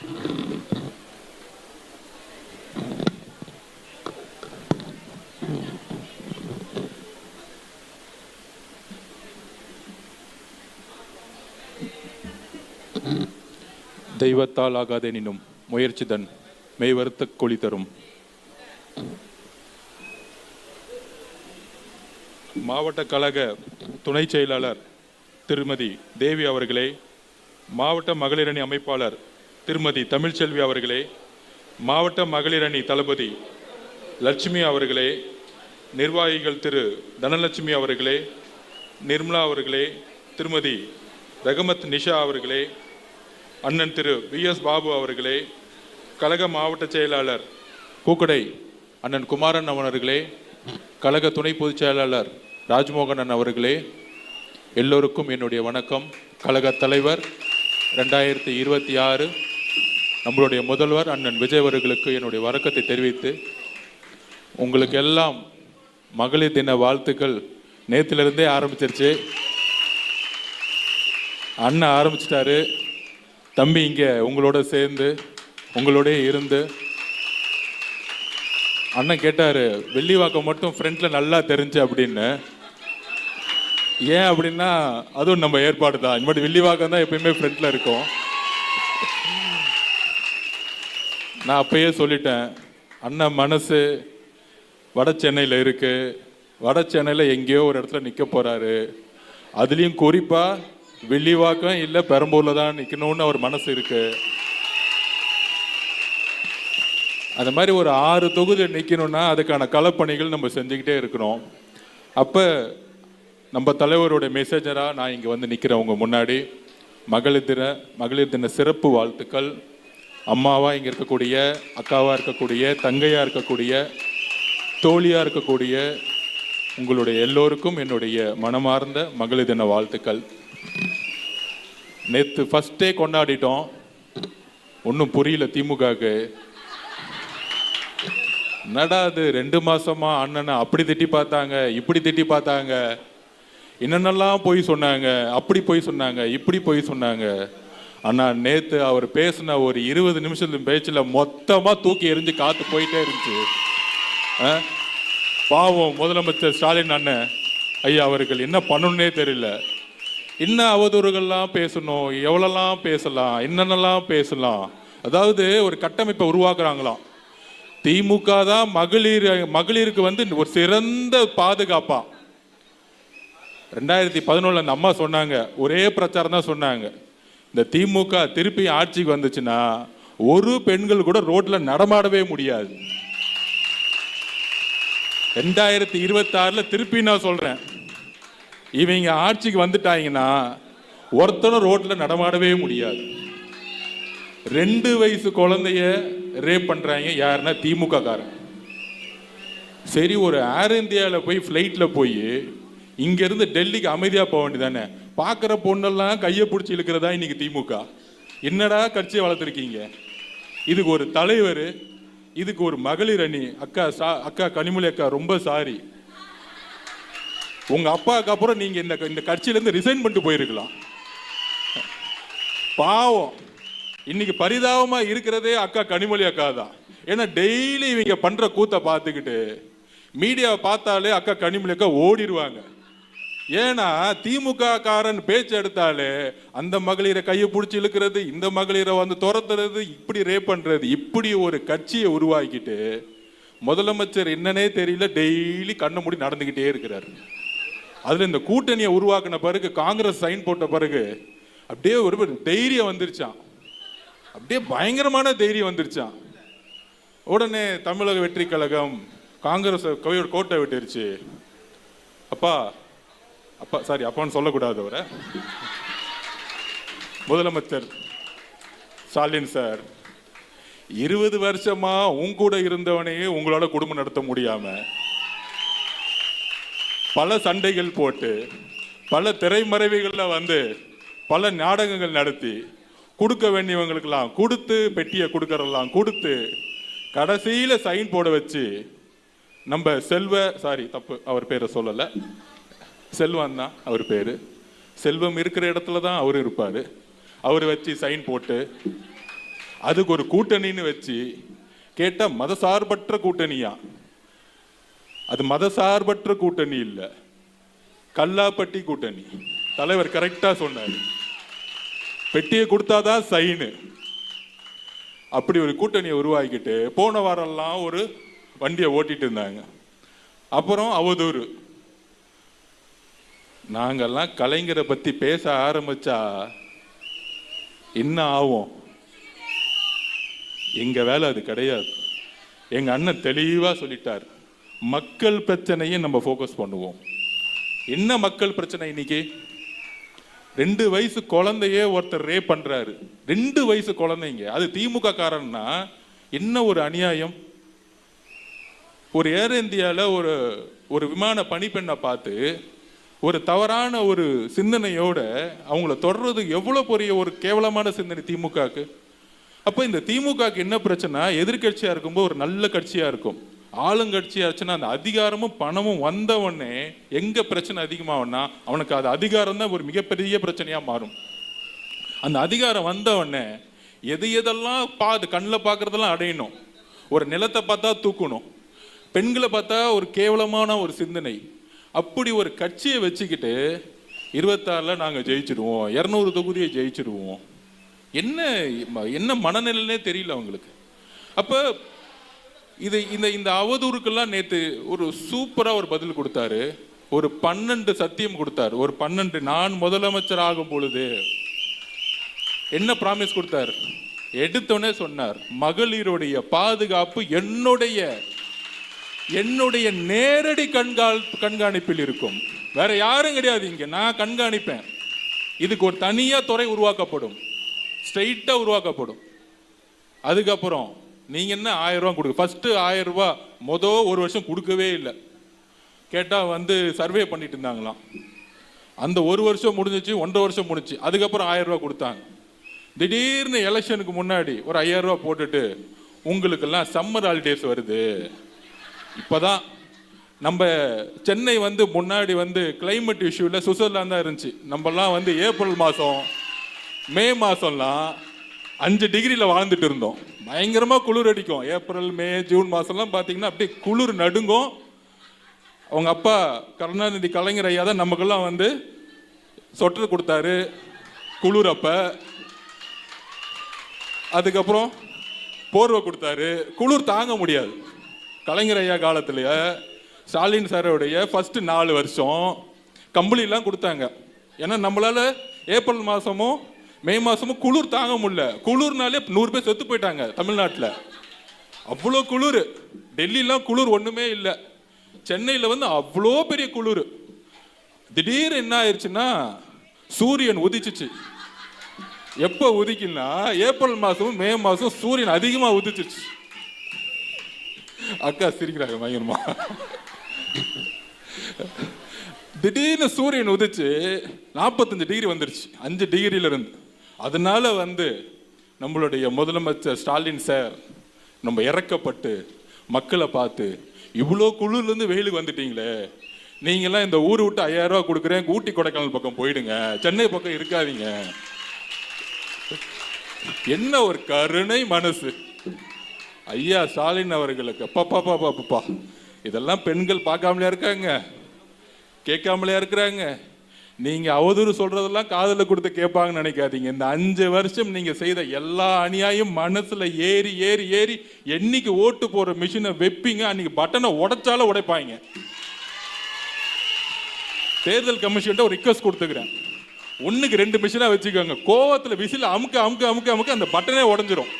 தெய்வத்தால் ஆகாதெனினும் முயற்சிதன் மெய்வருத்த கொளி தரும். மாவட்ட கழக துணை செயலாளர் திருமதி தேவி அவர்களே, மாவட்ட மகளிரணி அமைப்பாளர் திருமதி தமிழ்ச்செல்வி அவர்களே, மாவட்ட மகளிரணி தளபதி லட்சுமி அவர்களே, நிர்வாகிகள் திரு தனலட்சுமி அவர்களே, நிர்மலா அவர்களே, திருமதி ரகமத் நிஷா அவர்களே, அண்ணன் திரு VS பாபு அவர்களே, கழக மாவட்ட செயலாளர் பூக்கடை அண்ணன் குமாரன் அவர்களே, கழக துணை பொதுச் செயலாளர் ராஜ்மோகன் அவர்களே, எல்லோருக்கும் என்னுடைய வணக்கம். கழக தலைவர் 2026 நம்மளுடைய முதல்வர் அண்ணன் விஜய் அவர்களுக்கு என்னுடைய வணக்கத்தை தெரிவித்து, உங்களுக்கு எல்லாம் மகளிர் தின வாழ்த்துக்கள். நேற்றிலிருந்தே ஆரம்பிச்சிருச்சு, அண்ணன் ஆரம்பிச்சிட்டாரு. தம்பி இங்கே உங்களோட சேர்ந்து உங்களோட இருந்து அண்ணன் கேட்டார், வெள்ளிவாக்கம் மட்டும் ஃப்ரண்ட்டில் நல்லா தெரிஞ்சு அப்படின்னு. ஏன் அப்படின்னா அதுவும் நம்ம ஏற்பாடு தான். இந்த மாதிரி வெள்ளிவாக்கம் தான் எப்பயுமே ஃப்ரண்ட்டில் இருக்கும். நான் அப்பயே சொல்லிட்டேன், அண்ணன் மனசு வட சென்னையில் இருக்குது. வட சென்னையில் எங்கேயோ ஒரு இடத்துல நிற்க போகிறாரு. அதுலேயும் குறிப்பாக வெள்ளிவாக்கம் இல்லை பெரம்பூரில் தான் நிற்கணும்னு அவர் மனசு இருக்கு. அந்த மாதிரி ஒரு 6 தொகுதி நிற்கணும்னா அதுக்கான களப்பணிகள் நம்ம செஞ்சுக்கிட்டே இருக்கிறோம். அப்போ நம்ம தலைவருடைய மெசேஜராக நான் இங்கே வந்து நிற்கிறேன் உங்கள் முன்னாடி. மகளிர் தின சிறப்பு வாழ்த்துக்கள். அம்மாவாக இங்கே இருக்கக்கூடிய, அக்காவாக இருக்கக்கூடிய, தங்கையாக இருக்கக்கூடிய, தோழியாக இருக்கக்கூடிய உங்களுடைய எல்லோருக்கும் என்னுடைய மனமார்ந்த மகளிர் தின வாழ்த்துக்கள். நேற்று ஃபஸ்ட்டே கொண்டாடிட்டோம், ஒன்றும் புரியல திமுகவுக்கு. நடாது 2 மாசமா அண்ணனை அப்படி திட்டி பார்த்தாங்க, இப்படி திட்டி பார்த்தாங்க, என்னென்னலாம் போய் சொன்னாங்க, அப்படி போய் சொன்னாங்க, இப்படி போய் சொன்னாங்க. ஆனால் நேற்று அவர் பேசின ஒரு 20 நிமிஷத்து பேச்சில் மொத்தமாக தூக்கி எறிஞ்சு காற்று போயிட்டே இருந்துச்சு. பாவம் முதலமைச்சர் ஸ்டாலின் அண்ணன் ஐயா அவர்கள் என்ன பண்ணணுன்னே தெரியல. என்ன அவதூறுகள்லாம் பேசணும், எவ்வளோலாம் பேசலாம், என்னென்னலாம் பேசலாம். அதாவது ஒரு கட்டமைப்பை உருவாக்குறாங்களாம். திமுக தான் மகளிருக்கு வந்து ஒரு சிறந்த பாதுகாப்பா. 2011 அந்த அம்மா சொன்னாங்க, ஒரே பிரச்சாரம் தான் சொன்னாங்க, இந்த திமுக திருப்பி ஆட்சிக்கு வந்துச்சுன்னா ஒரு பெண்கள் கூட ரோட்ல நடமாடவே முடியாது. 2026 திருப்பி நான் சொல்றேன், இவங்க ஆட்சிக்கு வந்துட்டாங்கன்னா ஒருத்தனும் ரோட்ல நடமாடவே முடியாது. 2 வயசு குழந்தைய ரேப் பண்றாங்க. யாருன்னா திமுக காரன். சரி, ஒரு ஏர் இந்தியாவில் போய் ஃப்ளைட்டில் போய் இங்கேருந்து டெல்லிக்கு அமைதியாக போக வேண்டியதானே. பார்க்குற பொண்ணெல்லாம் கையை பிடிச்சி இழுக்கிறதா இன்னைக்கு திமுக. என்னடா கட்சியை வளர்த்துருக்கீங்க? இதுக்கு ஒரு தலைவர், இதுக்கு ஒரு மகளிர் அணி. அக்கா கனிமொழி அக்கா ரொம்ப சாரி, உங்க அப்பாவுக்கு அப்புறம் நீங்க இந்த கட்சியிலேருந்து ரிசைன் பண்ணிட்டு போயிருக்கலாம். பாவம், இன்னைக்கு பரிதாபமா இருக்கிறதே அக்கா கனிமொழி அக்கா தான். ஏன்னா டெய்லி இவங்க பண்ற கூத்தை பார்த்துக்கிட்டு மீடியாவை பார்த்தாலே அக்கா கனிமொழி அக்கா ஓடிடுவாங்க. ஏன்னா திமுக காரன் பேச்சு எடுத்தாலே அந்த மகளிரை கையை பிடிச்சி இழுக்கிறது, இந்த மகளிரை வந்து துரத்துறது, இப்படி ரேப் பண்றது, இப்படி ஒரு கட்சியை உருவாக்கிட்டு முதலமைச்சர் என்னன்னே தெரியல டெய்லி கண்ணை மூடி நடந்துகிட்டே இருக்கிறார். அதுல இந்த கூட்டணியை உருவாக்கின பிறகு, காங்கிரஸ் சைன் போட்ட பிறகு அப்படியே ஒரு தைரியம் வந்துருச்சான். அப்படியே பயங்கரமான தைரியம் வந்துருச்சான். உடனே தமிழக வெற்றி கழகம் காங்கிரஸ் கோட்டை விட்டுருச்சு. அப்பா சாரி, அப்பான்னு சொல்லக்கூடாது அவரை. முதலமைச்சர் ஸ்டாலின் சார், 20 வருஷமா உங்க கூட இருந்தவனையே உங்களால குடும்பம் நடத்த முடியாம பல சண்டைகள் போட்டு பல திரைமறைவுகளில் வந்து பல நாடகங்கள் நடத்தி கொடுக்க வேண்டியவங்களுக்கெல்லாம் கொடுத்து, பெட்டியை கொடுக்கறதெல்லாம் கொடுத்து, கடைசியில் சைன் போட வச்சு நம்ம அவர் பேரை சொல்லலை, செல்வம் தான் அவர் பேர். செல்வம் இருக்கிற இடத்துல தான் அவர் இருப்பார். அவர் வச்சு சைன் போட்டு அதுக்கு ஒரு கூட்டணின்னு வச்சு கேட்டா மதசார்பற்ற கூட்டணியா? அது மதசார்பற்ற கூட்டணி இல்ல, கல்லாப்பட்டி கூட்டணி. தலைவர் கரெக்டா சொன்னாரு, பெட்டியை கொடுத்தாதான் சைனு. அப்படி ஒரு கூட்டணியை உருவாக்கிட்டு போன வாரம்லாம் ஒரு வண்டியை ஓட்டிட்டு இருந்தாங்க. அப்புறம் அவதூறு. நாங்கெல்லாம் கலைஞரை பத்தி பேச ஆரம்பிச்சா என்ன ஆகும்? எங்க வேலை அது கிடையாது. எங்க அண்ணன் தெளிவா சொல்லிட்டார், மக்கள் பிரச்சனையை நம்ம ஃபோக்கஸ் பண்ணுவோம். என்ன மக்கள் பிரச்சனை இன்னைக்கு? 2 வயசு குழந்தையே ஒருத்தர் ரேப் பண்றாரு. 2 வயசு குழந்தைங்க. அது திமுக காரன்னா என்ன ஒரு அநியாயம்! ஒரு ஏர் இந்தியாவில் ஒரு விமான பணிப்பெண்ணை பார்த்து ஒரு தவறான ஒரு சிந்தனையோட அவங்கள தொடர்றது எவ்வளவு பெரிய ஒரு கேவலமான சிந்தனை திமுகக்கு. அப்ப இந்த திமுகக்கு என்ன பிரச்சனை? எதிர்கட்சியா இருக்கும்போது ஒரு நல்ல கட்சியா இருக்கும், ஆளுங்கட்சியாச்சுன்னா அந்த அதிகாரமும் பணமும் வந்தவொடனே எங்க பிரச்சனை அதிகமாகனா அவனுக்கு அது அதிகாரம் தான் ஒரு மிகப்பெரிய பிரச்சனையா மாறும். அந்த அதிகாரம் வந்தவொடனே எதெல்லாம் கண்ணில் பார்க்கறதெல்லாம் அடையணும், ஒரு நிலத்தை பார்த்தா தூக்கணும், பெண்களை பார்த்தா ஒரு கேவலமான ஒரு சிந்தனை. அப்படி ஒரு கட்சியை வச்சுக்கிட்டு 26ல் நாங்கள் ஜெயிச்சிருவோம், 200 தொகுதியை ஜெயிச்சிருவோம். என்ன மனநிலைன்னே தெரியல அவங்களுக்கு. அப்ப இந்த அவதூறுக்கெல்லாம் நேற்று ஒரு சூப்பரா ஒரு பதில் கொடுத்தாரு. ஒரு 12 சத்தியம் கொடுத்தாரு. ஒரு 12 நான் முதலமைச்சர் ஆகும் பொழுது என்ன பிராமிஸ் கொடுத்தார்? எடுத்தோடனே சொன்னார், மகளிருடைய பாதுகாப்பு என்னுடைய நேரடி கண்காணிப்பில் இருக்கும். வேற யாரும் கிடையாது, இங்க நான் கண்காணிப்பேன். இதுக்கு ஒரு தனியா துறை உருவாக்கப்படும், ஸ்ட்ரெயிட்டா உருவாக்கப்படும். அதுக்கப்புறம் நீங்க என்ன 1000 ரூபாய் கொடுக்க? ஃபர்ஸ்ட் 1000 ரூபாய் ஒரு வருஷம் கொடுக்கவே இல்லை. கேட்டா சர்வே பண்ணிட்டு இருந்தாங்களாம். அந்த 1 வருஷம் முடிஞ்சிச்சு, 1.5 வருஷம் முடிச்சு. அதுக்கப்புறம் 1000 ரூபாய் கொடுத்தாங்க. திடீர்னு எலெக்ஷனுக்கு முன்னாடி ஒரு 5000 ரூபாய் போட்டுட்டு உங்களுக்கெல்லாம் சம்மர் ஹாலிடேஸ் வருது. இப்பதான் நம்ம சென்னை முன்னாடி கிளைமேட் இஷ்யூல சுவிட்சர்லாந்து தான் இருந்துச்சு. நம்மலாம் ஏப்ரல் மாசம் மே மாசம்லாம் 5 டிகிரியில வாழ்ந்துட்டு இருந்தோம். பயங்கரமா குளிர் அடிக்கும். ஏப்ரல் மே ஜூன் மாசம்லாம் பாத்தீங்கன்னா அப்படியே குளிர் நடுங்கும். அவங்க அப்பா கருணாநிதி கலைஞர் ஐயா தான் நமக்கெல்லாம் சொட்டர் கொடுத்தாரு குளிர் அப்ப. அதுக்கப்புறம் போர்வை கொடுத்தாரு. குளிர் தாங்க முடியாது. கலைஞர் ஐயா காலத்திலேயே ஸ்டாலின் சாரோடைய ஃபர்ஸ்ட் 4 வருஷம் கம்பளிலாம் கொடுத்தாங்க. ஏன்னா நம்மளால ஏப்ரல் மாசமும் மே மாசமும் குளிர் தாங்க முடியல. குளிர்னாலே 100 பேர் செத்து போயிட்டாங்க தமிழ்நாட்டில். அவ்வளோ குளிர். டெல்லிலாம் குளிர் ஒண்ணுமே இல்லை. சென்னையில் அவ்வளோ பெரிய குளிர். திடீர்னு என்ன ஆயிடுச்சுன்னா சூரியன் உதிச்சிச்சு. எப்போ உதிக்குன்னா ஏப்ரல் மாசமும் மே மாசம் சூரியன் அதிகமா உதிச்சிச்சு. அக்கா சிரிக்கிறாங்க பயங்கரமா. திடீர்னு சூரியன் உதிச்சு 45 டிகிரி வந்துருச்சு 5 டிகிரியில இருந்து. அதனால நம்மளுடைய முதலமைச்சர் ஸ்டாலின் சார் நம்ம இறக்கப்பட்டு மக்களை பார்த்து, இவ்வளோ குளிர்ல இருந்து வெயிலுக்கு வந்துட்டீங்களே, நீங்கெல்லாம் இந்த ஊரை விட்டு 5000 ரூபாய் கொடுக்குறேன், ஊட்டி கொடைக்கானல் பக்கம் போயிடுங்க, சென்னை பக்கம் இருக்காதீங்க. என்ன ஒரு கருணை மனசு ஐயா ஸ்டாலின் அவர்களுக்கு. பாப்பா இதெல்லாம் பெண்கள் பார்க்காமலே இருக்காங்க, கேட்காமலே இருக்கிறாங்க. நீங்க அவதூறு சொல்றதெல்லாம் காதல கொடுத்து கேட்பாங்கன்னு நினைக்காதீங்க. இந்த 5 வருஷம் நீங்க செய்த எல்லா அநியாயம் மனசுல ஏறி ஏறி ஏறி என்னைக்கு ஓட்டு போற மிஷினை வைப்பீங்க அன்னைக்கு பட்டனை உடைச்சாலும் உடைப்பாங்க. தேர்தல் கமிஷன் ஒரு ரிக்வெஸ்ட் கொடுத்துக்கிறேன், 1க்கு 2 மிஷினா வச்சுக்கோங்க. கோவத்துல விசில அமுக்க அமுக்க அமுக்க அமுக்க அந்த பட்டனே உடைஞ்சிரும்.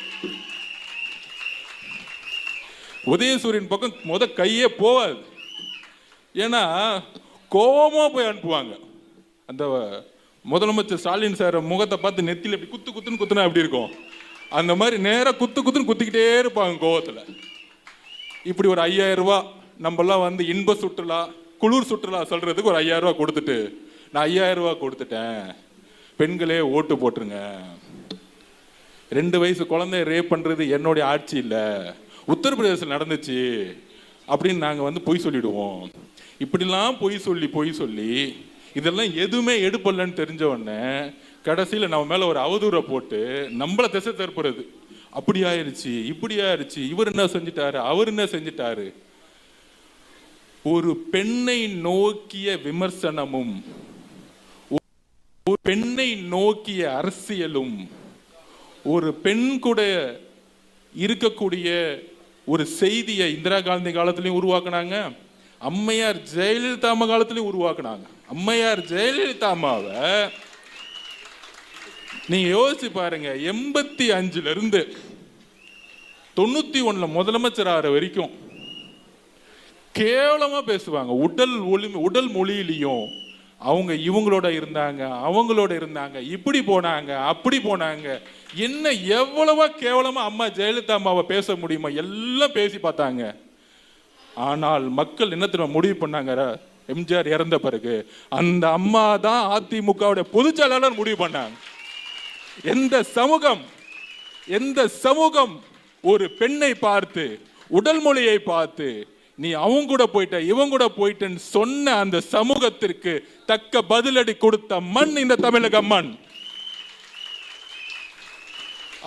உதயசூரியன் பக்கம் கையே போவாது. ஏன்னா கோவமா போய் அனுப்புவாங்க. அந்த முதலமைச்சர் ஸ்டாலின் சார் முகத்தை பார்த்து நெத்தியில் எப்படி குத்துன்னு குத்துனா அப்படி இருக்கும். அந்த மாதிரி நேராக குத்துன்னு குத்திக்கிட்டே இருப்பாங்க கோவத்தில். இப்படி ஒரு 5000 ரூபாய் நம்மலாம் இன்ப சுற்றுலா குளிர் சுற்றுலா சொல்றதுக்கு ஒரு 5000 ரூபாய் கொடுத்துட்டு, நான் 5000 ரூபாய் கொடுத்துட்டேன், பெண்களே ஓட்டு போட்டுருங்க, 2 வயசு குழந்தை ரேப் பண்றது என்னுடைய ஆட்சி இல்லை, உத்தரப்பிரதேசத்தில் நடந்துச்சு அப்படின்னு நாங்கள் பொய் சொல்லிடுவோம். இப்படிலாம் பொய் சொல்லி இதெல்லாம் எதுவுமே எடுப்பலன்னு தெரிஞ்ச உடனே கடைசியில் நம்ம மேலே ஒரு அவதூறை போட்டு நம்மளை திசை திருப்புறது. அப்படி ஆயிருச்சு, இப்படி ஆயிருச்சு, இவர் என்ன செஞ்சிட்டாரு, அவர் என்ன செஞ்சிட்டாரு. ஒரு பெண்ணை நோக்கிய விமர்சனமும் ஒரு பெண்ணை நோக்கிய அரசியலும் ஒரு பெண் கூட இருக்கக்கூடிய ஒரு செய்தியை இந்திரா காந்தி காலத்திலையும் உருவாக்குனாங்க, அம்மையார் ஜெயலலிதா காலத்திலையும் உருவாக்குனாங்க. அம்மையார் ஜெயலலிதா அம்மாவை நீங்க யோசிச்சு பாருங்க. 85ல இருந்து 91 முதலமைச்சர் ஆகிற வரைக்கும் கேவலமா பேசுவாங்க. உடல் மொழியிலையும் அவங்க இவங்களோட இருந்தாங்க, அவங்களோட இருந்தாங்க, இப்படி போனாங்க, அப்படி போனாங்க. என்ன எவ்வளவா கேவலமா அம்மா ஜெயலலிதா அம்மாவை பேச முடியுமா எல்லாம் பேசி பார்த்தாங்க. ஆனால் மக்கள் என்ன தெரியுமா முடிவு பண்ணாங்க, எம்ஜிஆர் இறந்த பிறகு அந்த அம்மா தான் அதிமுகவுடைய பொதுச் செயலாளர் முடிவு பண்ணாங்க. எந்த சமூகம் ஒரு பெண்ணை பார்த்து உடல் மொழியை பார்த்து நீ அவங்க கூட போயிட்ட இவங்க கூட போயிட்டன்னு சொன்ன அந்த சமூகத்திற்கு தக்க பதிலடி கொடுத்த மண் இந்த தமிழக மண்.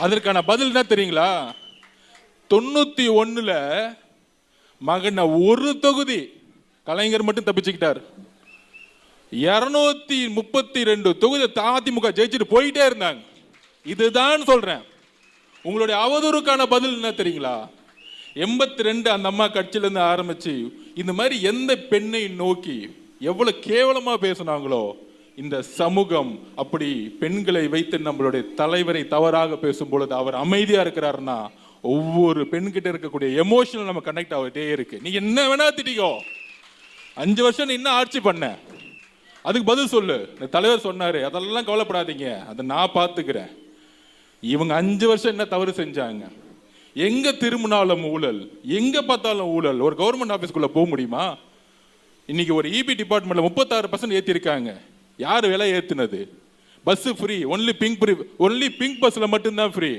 அதற்கான பதில் என்ன தெரியுங்களா? 91ல மகன ஒரு தொகுதி கலைஞர் மட்டும் தப்பிச்சுக்கிட்டார். 232 தொகுதி அதிமுக ஜெயிச்சுட்டு போயிட்டே இருந்தாங்க. இதுதான் சொல்றேன். உங்களுடைய அவதூறுக்கான பதில் என்ன தெரியுங்களா? 82 அந்த அம்மா கட்சியில இருந்து ஆரம்பிச்சு இந்த மாதிரி எந்த பெண்ணை நோக்கி எவ்வளவு கேவலமா பேசினாங்களோ இந்த சமூகம் அப்படி பெண்களை வைத்து நம்மளுடைய தலைவரை தவறாக பேசும் பொழுது அவர் அமைதியா இருக்கிறாருன்னா ஒவ்வொரு பெண்கிட்ட இருக்கக்கூடிய எமோஷனல் நம்ம கனெக்ட் ஆகிட்டே இருக்கு. நீங்க என்ன வேணா திட்டிக்கோ, 5 வருஷம் நீ என்ன ஆட்சி பண்ண அதுக்கு பதில் சொல்லு. இந்த தலைவர் சொன்னாரு அதெல்லாம் கவலைப்படாதீங்க, அதை நான் பார்த்துக்கிறேன். இவங்க 5 வருஷம் என்ன தவறு செஞ்சாங்க? எங்க திரும்பினாலும் ஊழல், எங்க பார்த்தாலும் ஊழல். ஒரு கவர்மெண்ட் ஆபீஸ்க்குள்ள போக முடியுமா? இன்னைக்கு ஒரு இபி டிபார்ட்மெண்ட்ல 36% ஏத்திருக்காங்க. யார் விலை ஏத்துனது? பஸ் ஃப்ரீ, ஒன்லி பிங்க் பஸ்ல மட்டும்தான் ஃப்ரீ.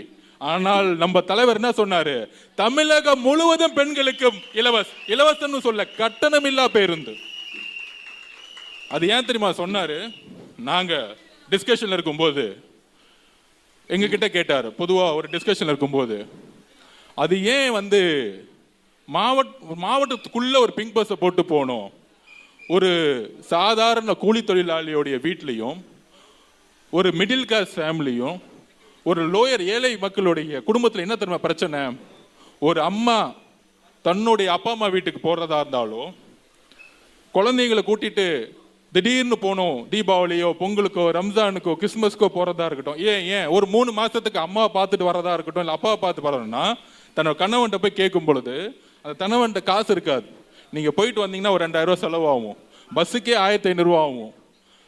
ஆனால் நம்ம தலைவர் என்ன சொன்னாரு? தமிழகம் முழுவதும் பெண்களுக்கு இலவசம்னு சொல்ல கட்டணமில்லா பேருந்து. அது ஏன் தெரியுமா சொன்னாரு? நாங்க டிஸ்கஷன்ல இருக்கும்போது எங்க கிட்ட கேட்டாரு. பொதுவா ஒரு டிஸ்கஷன்ல இருக்கும்போது அது ஏன் மாவட்டத்துக்குள்ள ஒரு பிங்க் பஸ்ஸை போட்டு போகணும்? ஒரு சாதாரண கூலி தொழிலாளியோடைய வீட்லையும் ஒரு மிடில் கிளாஸ் ஃபேமிலியும் ஒரு லோயர் ஏழை மக்களுடைய குடும்பத்தில் என்ன தெரியுமா பிரச்சனை? ஒரு அம்மா தன்னுடைய அப்பா அம்மா வீட்டுக்கு போறதா இருந்தாலும் குழந்தைங்களை கூட்டிட்டு திடீர்னு போகணும், தீபாவளியோ பொங்கலுக்கோ ரம்ஜானுக்கோ கிறிஸ்மஸ்க்கோ போறதா இருக்கட்டும், ஏன் ஒரு 3 மாசத்துக்கு அம்மாவை பார்த்துட்டு வரதா இருக்கட்டும், இல்லை அப்பாவை பார்த்து வரணும்னா தன்னோட கணவன்கிட்ட போய் கேட்கும் பொழுது அந்த கணவன்கிட்ட காசு இருக்காது. நீங்க போயிட்டு வந்தீங்கன்னா ஒரு 2000 ரூபா செலவாகும், பஸ்ஸுக்கே 1500 ரூபா ஆகும்.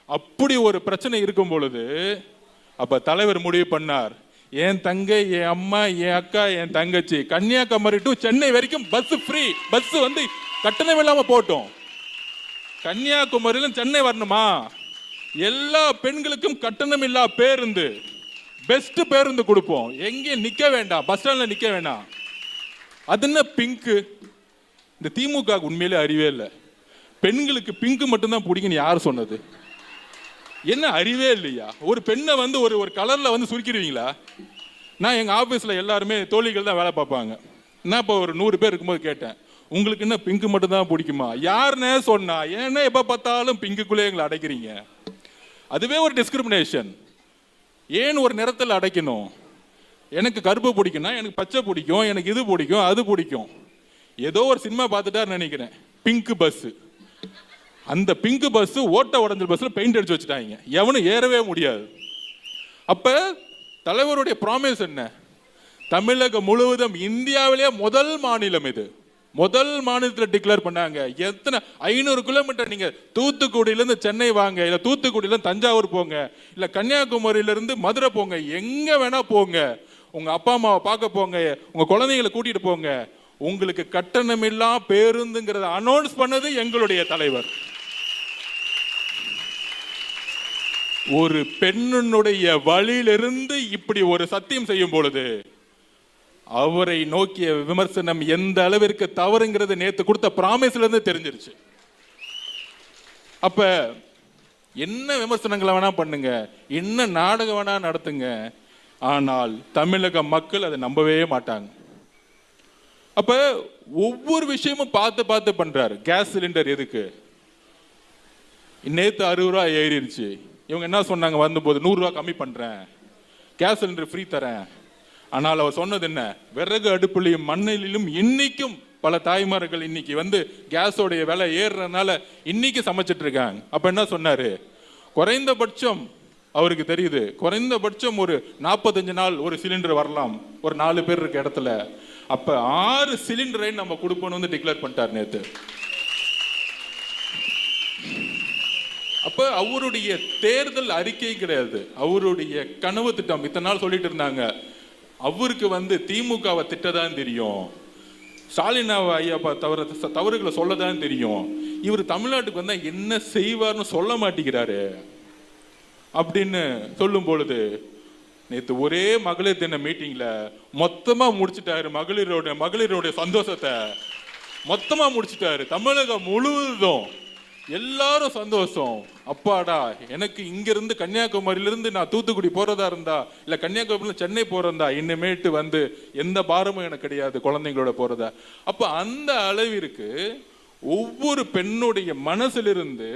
அப்படி ஒரு பிரச்சனை இருக்கும் பொழுது அப்ப தலைவர் முடிவு பண்ணார், என் தங்கை, என் அம்மா, என் அக்கா, என் தங்கச்சி கன்னியாகுமரி டு சென்னை வரைக்கும் பஸ் ஃப்ரீ. பஸ் கட்டணம் இல்லாம போட்டோம். கன்னியாகுமரியில சென்னை வரணுமா? எல்லா பெண்களுக்கும் கட்டணம் இல்லா பேருந்து, பெஸ்ட் பேருந்து கொடுப்போம். எங்கேயும் நிக்க வேண்டாம், பஸ் ஸ்டாண்ட்ல நிக்க வேண்டாம். அது என்ன பிங்க்? இந்த திமுக உண்மையிலே அறிவே இல்லை. பெண்களுக்கு பிங்க் மட்டும்தான் பிடிக்குன்னு யார் சொன்னது? என்ன அறிவே இல்லையா? ஒரு பெண்ணை ஒரு கலர்ல சுருக்கிடுவீங்களா? நான் எங்க ஆபீஸ்ல எல்லாருமே தோழிகள் தான் வேலை பார்ப்பாங்க. நான் இப்போ ஒரு 100 பேர் இருக்கும்போது கேட்டேன், உங்களுக்கு என்ன பிங்க் மட்டும் தான் பிடிக்குமா? யாருன்னே சொன்னா, ஏன்னா எப்ப பார்த்தாலும் பிங்குக்குள்ளே எங்களை அடைக்கிறீங்க. அதுவே ஒரு டிஸ்கிரிமினேஷன். ஏன் ஒரு நிறத்தில் அடைக்கணும்? எனக்கு கருப்பு பிடிக்கும்னா எனக்கு பச்சை பிடிக்கும், எனக்கு இது பிடிக்கும், அது பிடிக்கும். ஏதோ ஒரு சினிமா பார்த்துட்டாரு நினைக்கிறேன், பிங்க் பஸ். அந்த பிங்க் பஸ் ஓட்ட உடஞ்சல் பஸ்ல பெயிண்ட் அடிச்சு வச்சுட்டாங்க, எவனும் ஏறவே முடியாது. அப்ப தலைவருடைய ப்ராமிஸ் என்ன? தமிழகம் முழுவதும் இந்தியாவிலேயே முதல் மாநிலம் இது. முதல் மாநிலத்தில் டிக்ளேர் பண்ணாங்க. எத்தனை 500 கிலோமீட்டர் நீங்க தூத்துக்குடியிலிருந்து சென்னை வாங்க, இல்ல தூத்துக்குடியிலிருந்து தஞ்சாவூர் போங்க, இல்ல கன்னியாகுமரியிலிருந்து மதுரை போங்க, எங்க வேணா போங்க, உங்க அப்பா அம்மாவை பார்க்க போங்க, உங்க குழந்தைகளை கூட்டிட்டு போங்க, உங்களுக்கு கட்டணமில்லா பேருந்துங்கிறத அனௌன்ஸ் பண்ணது எங்களுடைய தலைவர். ஒரு பெண்ணுடைய வழியிலிருந்து இப்படி ஒரு சத்தியம் செய்யும் பொழுது அவரை நோக்கிய விமர்சனம் எந்த அளவிற்கு தவறுங்கிறது நேத்து கொடுத்த பிராமிஸ்ல இருந்து தெரிஞ்சிருச்சு. அப்ப என்ன விமர்சனங்களை வேணா பண்ணுங்க, என்ன நாடகம் வேணா நடத்துங்க, ஆனால் தமிழக மக்கள் அதை நம்பவே மாட்டாங்க. அப்ப ஒவ்வொரு விஷயமும் பார்த்து பார்த்து பண்றாரு. கேஸ் சிலிண்டர் எதுக்கு? நேற்று 60 ரூபா ஏறிடுச்சு. இவங்க என்ன சொன்னாங்க? வந்தபோது 100 ரூபா கம்மி பண்றேன், கேஸ் சிலிண்டர் ஃப்ரீ தரேன். ஆனால் அவர் சொன்னது என்ன? விறகு அடுப்புலையும் மண்ணிலும் இன்னைக்கும் பல தாய்மார்கள் இன்னைக்கு கேஸோடைய விலை ஏறுறதுனால இன்னைக்கு சமைச்சிட்டு இருக்காங்க. அப்ப என்ன சொன்னாரு? குறைந்தபட்சம் அவருக்கு தெரியுது, குறைந்தபட்சம் ஒரு 45 நாள் ஒரு சிலிண்டர் வரலாம் ஒரு 4 பேர் இருக்க இடத்துல. அப்ப 6 சிலிண்டரை நம்ம கொடுப்போம்னு டிக்ளேர் பண்ணிட்டார் நேத்து. அப்ப அவருடைய தேர்தல் அறிக்கை கிடையாது, அவருடைய கனவு திட்டம். இத்தனை நாள் சொல்லிட்டு இருந்தாங்க அவருக்கு திமுகவை திட்டதான் தெரியும், ஸ்டாலின் ஐயா தவறுகளை சொல்லதான் தெரியும், இவர் தமிழ்நாட்டுக்கு வந்தா என்ன செய்வார்னு சொல்ல மாட்டேங்கிறாரு அப்படின்னு சொல்லும் பொழுது, நேற்று ஒரே மகளிர் தின மீட்டிங்ல மொத்தமா முடிச்சுட்டாரு. மகளிரோட சந்தோஷத்தை மொத்தமா முடிச்சுட்டாரு. தமிழகம் முழுவதும் எல்லாரும் சந்தோஷம். அப்பாடா, எனக்கு இங்க இருந்து கன்னியாகுமரியில இருந்து நான் தூத்துக்குடி போறதா இருந்தா, இல்ல கன்னியாகுமரியில சென்னை போறதா, இனிமேட்டு எந்த பாரமும் எனக்கு கிடையாது குழந்தைங்களோட போறதா. அப்ப அந்த அளவிற்கு ஒவ்வொரு பெண்ணுடைய மனசிலிருந்து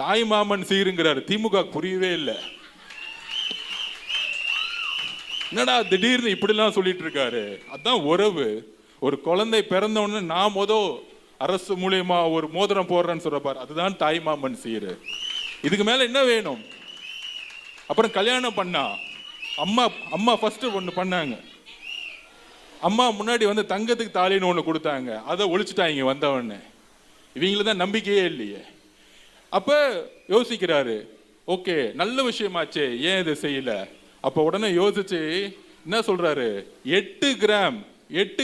தாய் மாமன் சீருங்கிறாரு. திமுக புரியவே இல்லை. என்னடா திடீர்னு இப்படிலாம் சொல்லிட்டு இருக்காரு? அதான் உறவு. ஒரு குழந்தை பிறந்த உடனே நான் அரசு மூலியமா ஒரு மோதிரம் போடுறேன்னு சொல்றப்பாரு, அதுதான் தாய் மாமன் சீரு. இதுக்கு மேல என்ன வேணும்? அப்புறம் கல்யாணம் பண்ணா அம்மா ஃபர்ஸ்ட் ஒண்ணு பண்ணாங்க. அம்மா முன்னாடி தங்கத்துக்கு தாலின்னு ஒண்ணு கொடுத்தாங்க, அதை ஒழிச்சுட்டாங்க வந்தவொடனே. இவங்களுக்கு தான் நம்பிக்கையே இல்லையே. அப்ப யோசிக்கிறாரு, ஓகே நல்ல விஷயமாச்சே, ஏன் இதை செய்யல? அப்ப உடனே யோசிச்சு என்ன சொல்றாரு? 8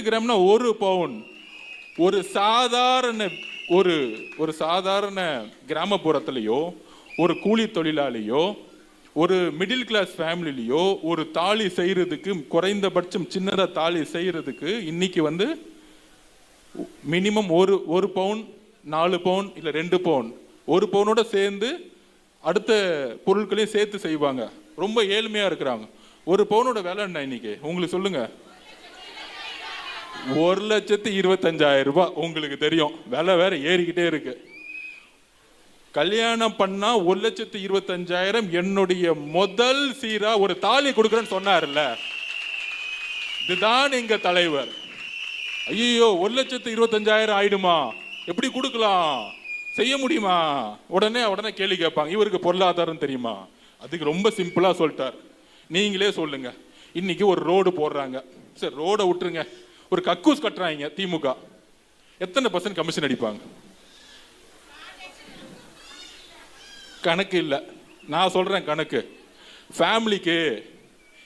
கிராம்னா 1 பவுன். ஒரு சாதாரண கிராமப்புறத்திலேயோ ஒரு கூலி தொழிலாளியோ ஒரு மிடில் கிளாஸ் ஃபேமிலியோ ஒரு தாலி செய்யறதுக்கு, குறைந்தபட்சம் சின்னதா தாலி செய்யறதுக்கு இன்னைக்கு மினிமம் ஒரு பவுன், 4 பவுன் இல்ல 2 பவுன், 1 பவுனோட சேர்ந்து அடுத்த பொருட்களையும் சேர்த்து செய்வாங்க. ரொம்ப ஏழ்மையா இருக்கிறாங்க. 1 பவுனோட விலை என்ன இன்னைக்கு உங்களுக்கு சொல்லுங்க? 1,25,000 ரூபாய். உங்களுக்கு தெரியும், விலை வேற ஏறிக்கிட்டே இருக்கு. கல்யாணம் பண்ணா 1,25,000 என்னுடைய முதல் சீரா ஒரு தாலி கொடுக்குறேன்னு சொன்னார்ல, இதுதான் எங்க தலைவர். ஐயோ 1,25,000 ஆயிடுமா, எப்படி கொடுக்கலாம், செய்ய முடியுமா? உடனே கேள்வி கேட்பாங்க, இவருக்கு பொருளாதாரம் தெரியுமா? அதுக்கு ரொம்ப சிம்பிளா சொல்லிட்டார். நீங்களே சொல்லுங்க, இன்னைக்கு ஒரு ரோடு போடுறாங்க, சரி ரோட விட்டுருங்க, ஒரு கக்கூஸ் கட்டுறாங்க திமுக, எத்தனை % கமிஷன் அடிப்பாங்க? கணக்கு இல்லை, நான் சொல்றேன் கணக்கு. ஃபேமிலிக்கு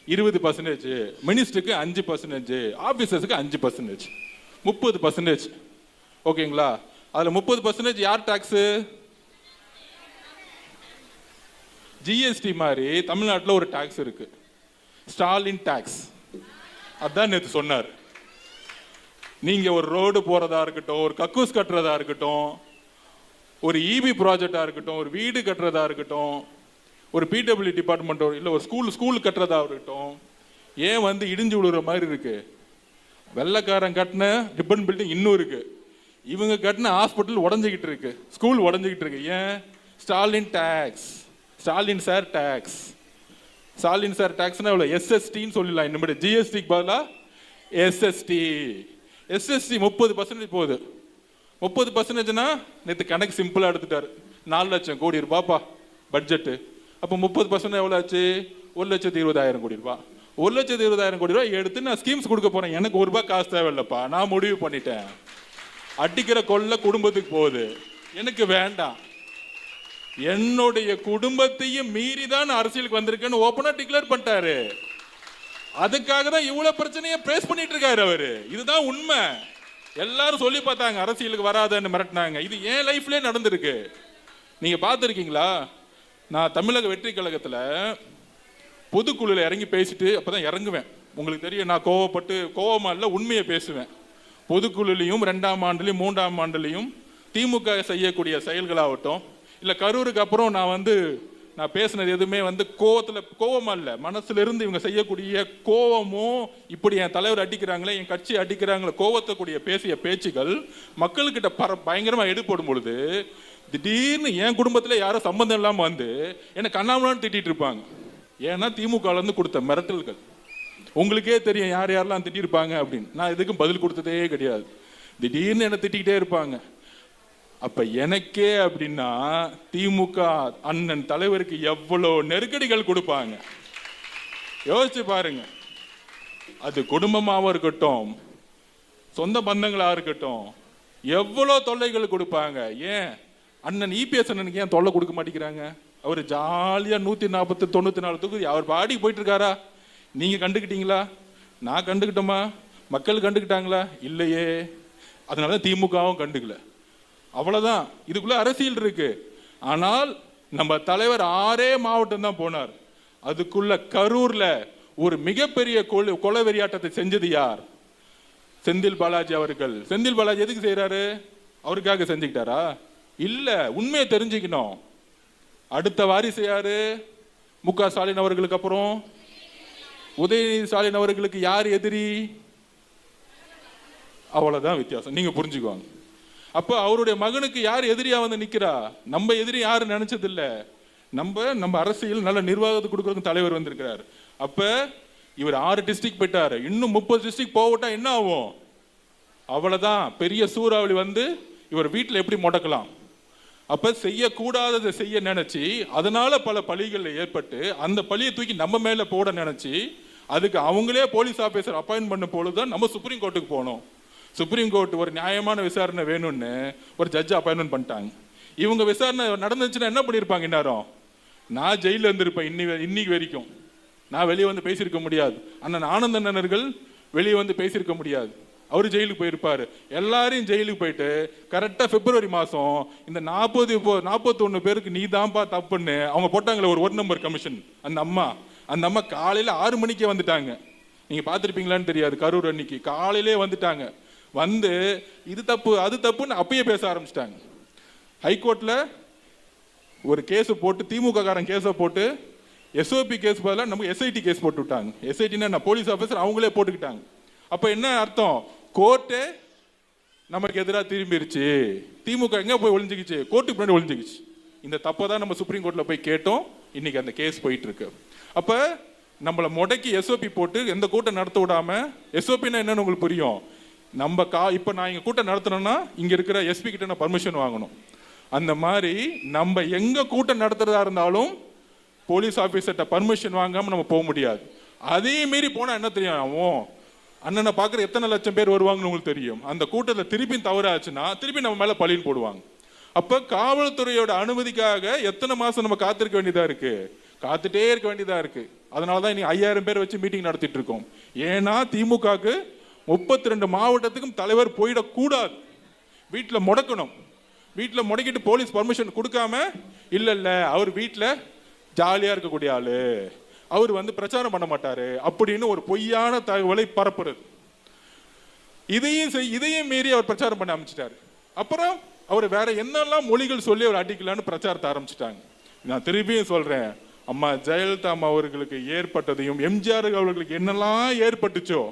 20%, மினிஸ்டருக்கு 5%, ஆபீசர்ஸுக்கு 5%, 30%. ஓகேங்களா? அதுல 30% யார் டாக்ஸ்? ஜிஎஸ்டி மாதிரி தமிழ்நாட்டில் ஒரு டாக்ஸ் இருக்கு, ஸ்டாலின் டாக்ஸ். அதான் நேற்று சொன்னார். நீங்க ஒரு ரோடு போறதா இருக்கட்டும், ஒரு கக்கூஸ் கட்டுறதா இருக்கட்டும், ஒரு இபி ப்ராஜெக்டா இருக்கட்டும், ஒரு வீடு கட்டுறதா இருக்கட்டும், ஒரு பிடபிள்யூ டிபார்ட்மெண்ட் இல்லை ஒரு ஸ்கூல் கட்டுறதா இருக்கட்டும், ஏன் இடிஞ்சு விழுற மாதிரி இருக்கு? வெள்ளைக்காரன் கட்டின ரிப்பன் பில்டிங் இன்னும் இருக்கு, இவங்க கட்டின ஹாஸ்பிட்டல் உடஞ்சிக்கிட்டு இருக்கு, ஸ்கூல் உடஞ்சிக்கிட்டு இருக்கு. ஏன்? Stalin tax, Stalin sir tax. Stalin sir டாக்ஸ்னா எவ்வளோ? எஸ்எஸ்டின்னு சொல்லலாம், இனிமேல் ஜிஎஸ்டிக்கு பதிலாக எஸ்எஸ்டி. எஸ்எஸ்டி 30% போகுது. 30%னா நேற்று கணக்கு சிம்பிளாக எடுத்துட்டாரு, 4 லட்சம் கோடி ரூபாப்பா பட்ஜெட்டு. அப்போ 30% எவ்வளோ ஆச்சு? 1,20,000 கோடி ரூபாய். 1,20,000 கோடி ரூபாய் எடுத்து நான் ஸ்கீம்ஸ் கொடுக்க போறேன். எனக்கு ₹1 காசு தேவையில்லப்பா, நான் முடிவு பண்ணிட்டேன். அடிக்கிற கொள்ள குடும்பத்துக்கு போகுது, எனக்கு வேண்டாம். என்னுடைய குடும்பத்தையும் மீறி தான் அரசியலுக்கு வந்திருக்கேன்னு ஓப்பனா டிக்ளேர் பண்ணிட்டாரு. அதுக்காக தான் இவ்வளவு பிரச்சனையை பேஸ் பண்ணிட்டு இருக்காரு அவரு. இதுதான் உண்மை. எல்லாரும் சொல்லி பார்த்தாங்க அரசியலுக்கு வராதன்னு மிரட்டினாங்க. இது ஏன் லைஃப்லயே நடந்திருக்கு. நீங்க பார்த்துருக்கீங்களா? நான் தமிழக வெற்றி கழகத்துல பொதுக்குழுல இறங்கி பேசிட்டு அப்பதான் இறங்குவேன். உங்களுக்கு தெரியும், நான் கோவமா இல்ல, உண்மையை பேசுவேன். பொதுக்குழுலையும் 2ஆம் ஆண்டுலையும் 3ஆம் ஆண்டுலையும் திமுக செய்யக்கூடிய செயல்களாகட்டும், இல்லை கரூருக்கு அப்புறம் நான் நான் பேசினது எதுவுமே வந்து கோவமா இல்லை, மனசுல இருந்து இவங்க செய்யக்கூடிய கோவமும், இப்படி என் தலைவர் அடிக்கிறாங்களே, என் கட்சி அடிக்கிறாங்களே, கோவத்தக்கூடிய பேசிய பேச்சுகள் மக்கள்கிட்ட பயங்கரமா எடுப்படும் பொழுது திடீர்னு என் குடும்பத்தில் யாரோ சம்பந்தம் இல்லாம வந்து என்ன கண்ணாமலான்னு திட்டிட்டு இருப்பாங்க. ஏன்னா திமுக இருந்து கொடுத்த மிரட்டல்கள் உங்களுக்கே தெரியும் யார் யாரெல்லாம் திட்டிருப்பாங்க அப்படின்னு. நான் இதுக்கும் பதில் கொடுத்ததே கிடையாது. திடீர்னு என்ன திட்டிக்கிட்டே இருப்பாங்க. அப்ப எனக்கே அப்படின்னா திமுக அண்ணன் தலைவருக்கு எவ்வளவு நெருக்கடிகள் கொடுப்பாங்க யோசிச்சு பாருங்க. அது குடும்பமாவும் இருக்கட்டும், சொந்த பந்தங்களா இருக்கட்டும், எவ்வளவு தொல்லைகள் கொடுப்பாங்க. ஏன் அண்ணன் இபிஎஸ் அண்ணனுக்கு ஏன் தொல்லை கொடுக்க மாட்டேங்கிறாங்க? அவர் ஜாலியா 140-94 தொகுதி அவர் பாடி போயிட்டு இருக்காரா? நீங்க கண்டுக்கிட்டீங்களா? நான் கண்டுக்கிட்டோமா? மக்கள் கண்டுக்கிட்டாங்களா? இல்லையே. அதனால திமுகவும் கண்டுக்கல. அவ்வளவுதான். இதுக்குள்ள அரசியல் இருக்கு. ஆனால் நம்ம தலைவர் 6 மாவட்டம் தான் போனார். அதுக்குள்ள கரூர்ல ஒரு மிகப்பெரிய கொலை வெறியாட்டத்தை செஞ்சது யார்? செந்தில் பாலாஜி அவர்கள். செந்தில் பாலாஜி எதுக்கு செய்யறாரு? அவருக்காக செஞ்சுக்கிட்டாரா? இல்ல. உண்மையை தெரிஞ்சுக்கணும். அடுத்த வாரிசு யாரு? முக ஸ்டாலின் அவர்களுக்கு அப்புறம் உதயநிதி ஸ்டாலின் அவர்களுக்கு யார் எதிரி? அவ்வளவுதான் வித்தியாசம். நீங்க புரிஞ்சுக்குவாங்க. அப்ப அவருடைய மகனுக்கு யார் எதிரியா வந்து நிக்கிறா? நம்ம எதிரி யாரு நினைச்சது இல்ல. நம்ம அரசியல் நல்ல நிர்வாகத்தை கொடுக்கறதுக்கு தலைவர் வந்திருக்கிறார். அப்ப இவர் 6 டிஸ்ட்ரிக்ட் போயிட்டாரு. இன்னும் 30 டிஸ்ட்ரிக்ட் போகட்டா என்ன ஆகும்? அவ்வளவுதான். பெரிய சூறாவளி வந்து இவர் வீட்டில் எப்படி முடக்கலாம்? அப்ப செய்யக்கூடாததை செய்ய நினைச்சு அதனால பல பழிகள் ஏற்பட்டு அந்த பழியை தூக்கி நம்ம மேல போட நினைச்சு அதுக்கு அவங்களே போலீஸ் ஆபீசர் அப்பாயின்ட் பண்ண பொழுதுதான் நம்ம சுப்ரீம் கோர்ட்டுக்கு போனோம். சுப்ரீம் கோர்ட் ஒரு நியாயமான விசாரணை வேணும்னு ஒரு ஜட்ஜ் அப்பாயின்மெண்ட் பண்ணிட்டாங்க. இவங்க விசாரணை நடந்துச்சுன்னா என்ன பண்ணிருப்பாங்க? இந்நேரம் நான் ஜெயில இருந்திருப்பேன். இன்னைக்கு வரைக்கும் நான் வெளியே வந்து பேசியிருக்க முடியாது. அண்ணன் ஆனந்தனர்கள் வெளியே வந்து பேசியிருக்க முடியாது. அவரு ஜெயிலுக்கு போயிருப்பாரு. எல்லாரையும் ஜெயிலுக்கு போயிட்டு கரெக்டா பிப்ரவரி மாசம் இந்த 41 பேருக்கு நீ தான்ப்பா தப்புன்னு அவங்க போட்டாங்களே ஒரு நம்பர் கமிஷன். அந்த அம்மா காலையில 6 மணிக்கே வந்துட்டாங்க. நீங்க பாத்திருப்பீங்களான்னு தெரியாது. கரூர் அன்னைக்கு காலையிலே வந்துட்டாங்க. வந்து இது தப்பு அது தப்புன்னு அப்பயே பேச ஆரம்பிச்சிட்டாங்க. ஹைகோர்ட்ல ஒரு கேஸ் போட்டு திமுக காரன் கேஸை போட்டு எஸ்ஓபி கேஸ் பதிலாக நமக்கு எஸ்ஐடி கேஸ் போட்டு விட்டாங்க. எஸ்ஐடினா போலீஸ் ஆஃபீஸர் அவங்களே போட்டுக்கிட்டாங்க. அப்ப என்ன அர்த்தம்? கோர்ட்டு நமக்கு எதிராக திரும்பிருச்சு. திமுக எங்க போய் ஒளிஞ்சுக்கிச்சு? கோர்ட்டுக்கு முன்னாடி ஒளிஞ்சுக்கிச்சு. இந்த தப்பை தான் நம்ம சுப்ரீம் கோர்ட்ல போய் கேட்டோம். இன்னைக்கு அந்த கேஸ் போயிட்டு இருக்கு. அப்ப நம்மளை முடக்கி எஸ்ஓபி போட்டு எந்த கூட்டம் நடத்த விடாம, எஸ்ஓபின்னா என்னன்னு உங்களுக்கு புரியும். இப்ப நான் இங்க கூட்டம் நடத்தணும்னா இங்க இருக்கிற எஸ்பி கிட்ட நான் பர்மிஷன் வாங்கணும். அந்த மாதிரி நம்ம எங்க கூட்டம் நடத்துறதா இருந்தாலும் போலீஸ் ஆபீசர்கிட்ட பர்மிஷன் வாங்காம நம்ம போக முடியாது. அதே மீறி போனா என்ன தெரியும்? அண்ணனை பார்க்குற எத்தனை லட்சம் பேர் வருவாங்கன்னு உங்களுக்கு தெரியும். அந்த கூட்டத்தில் திருப்பி தவறாச்சுன்னா திருப்பி நம்ம மேல பழின்னு போடுவாங்க. அப்ப காவல்துறையோட அனுமதிக்காக எத்தனை மாசம் நம்ம காத்திருக்க வேண்டியதா இருக்கு? காத்துட்டே இருக்க வேண்டியதா இருக்கு. அதனாலதான் இன்னைக்கு 5000 பேர் வச்சு மீட்டிங் நடத்திட்டு இருக்கோம். ஏன்னா திமுகக்கு 32 மாவட்டத்துக்கும் தலைவர் போயிடக்கூடாது. வீட்டுல முடக்கணும். வீட்டுல முடக்கிட்டு போலீஸ் பர்மிஷன் கொடுக்காம இல்ல அவர் வீட்டுல ஜாலியா இருக்கக்கூடிய ஆளு, அவர் வந்து பிரச்சாரம் பண்ண மாட்டாரு அப்படின்னு ஒரு பொய்யான தகவலை பரப்புறது. இதையும் மீறி அவர் பிரச்சாரம் பண்ண ஆரம்பிச்சிட்டாரு. அப்புறம் அவர் வேற என்னெல்லாம் மொழிகள் சொல்லி அவர் அடிக்கலான்னு பிரச்சாரத்தை ஆரம்பிச்சிட்டாங்க. நான் திருப்பியும் சொல்றேன், அம்மா ஜெயலலிதா அவர்களுக்கு ஏற்பட்டதையும் எம்ஜிஆர் அவர்களுக்கு என்னெல்லாம் ஏற்பட்டுச்சோ,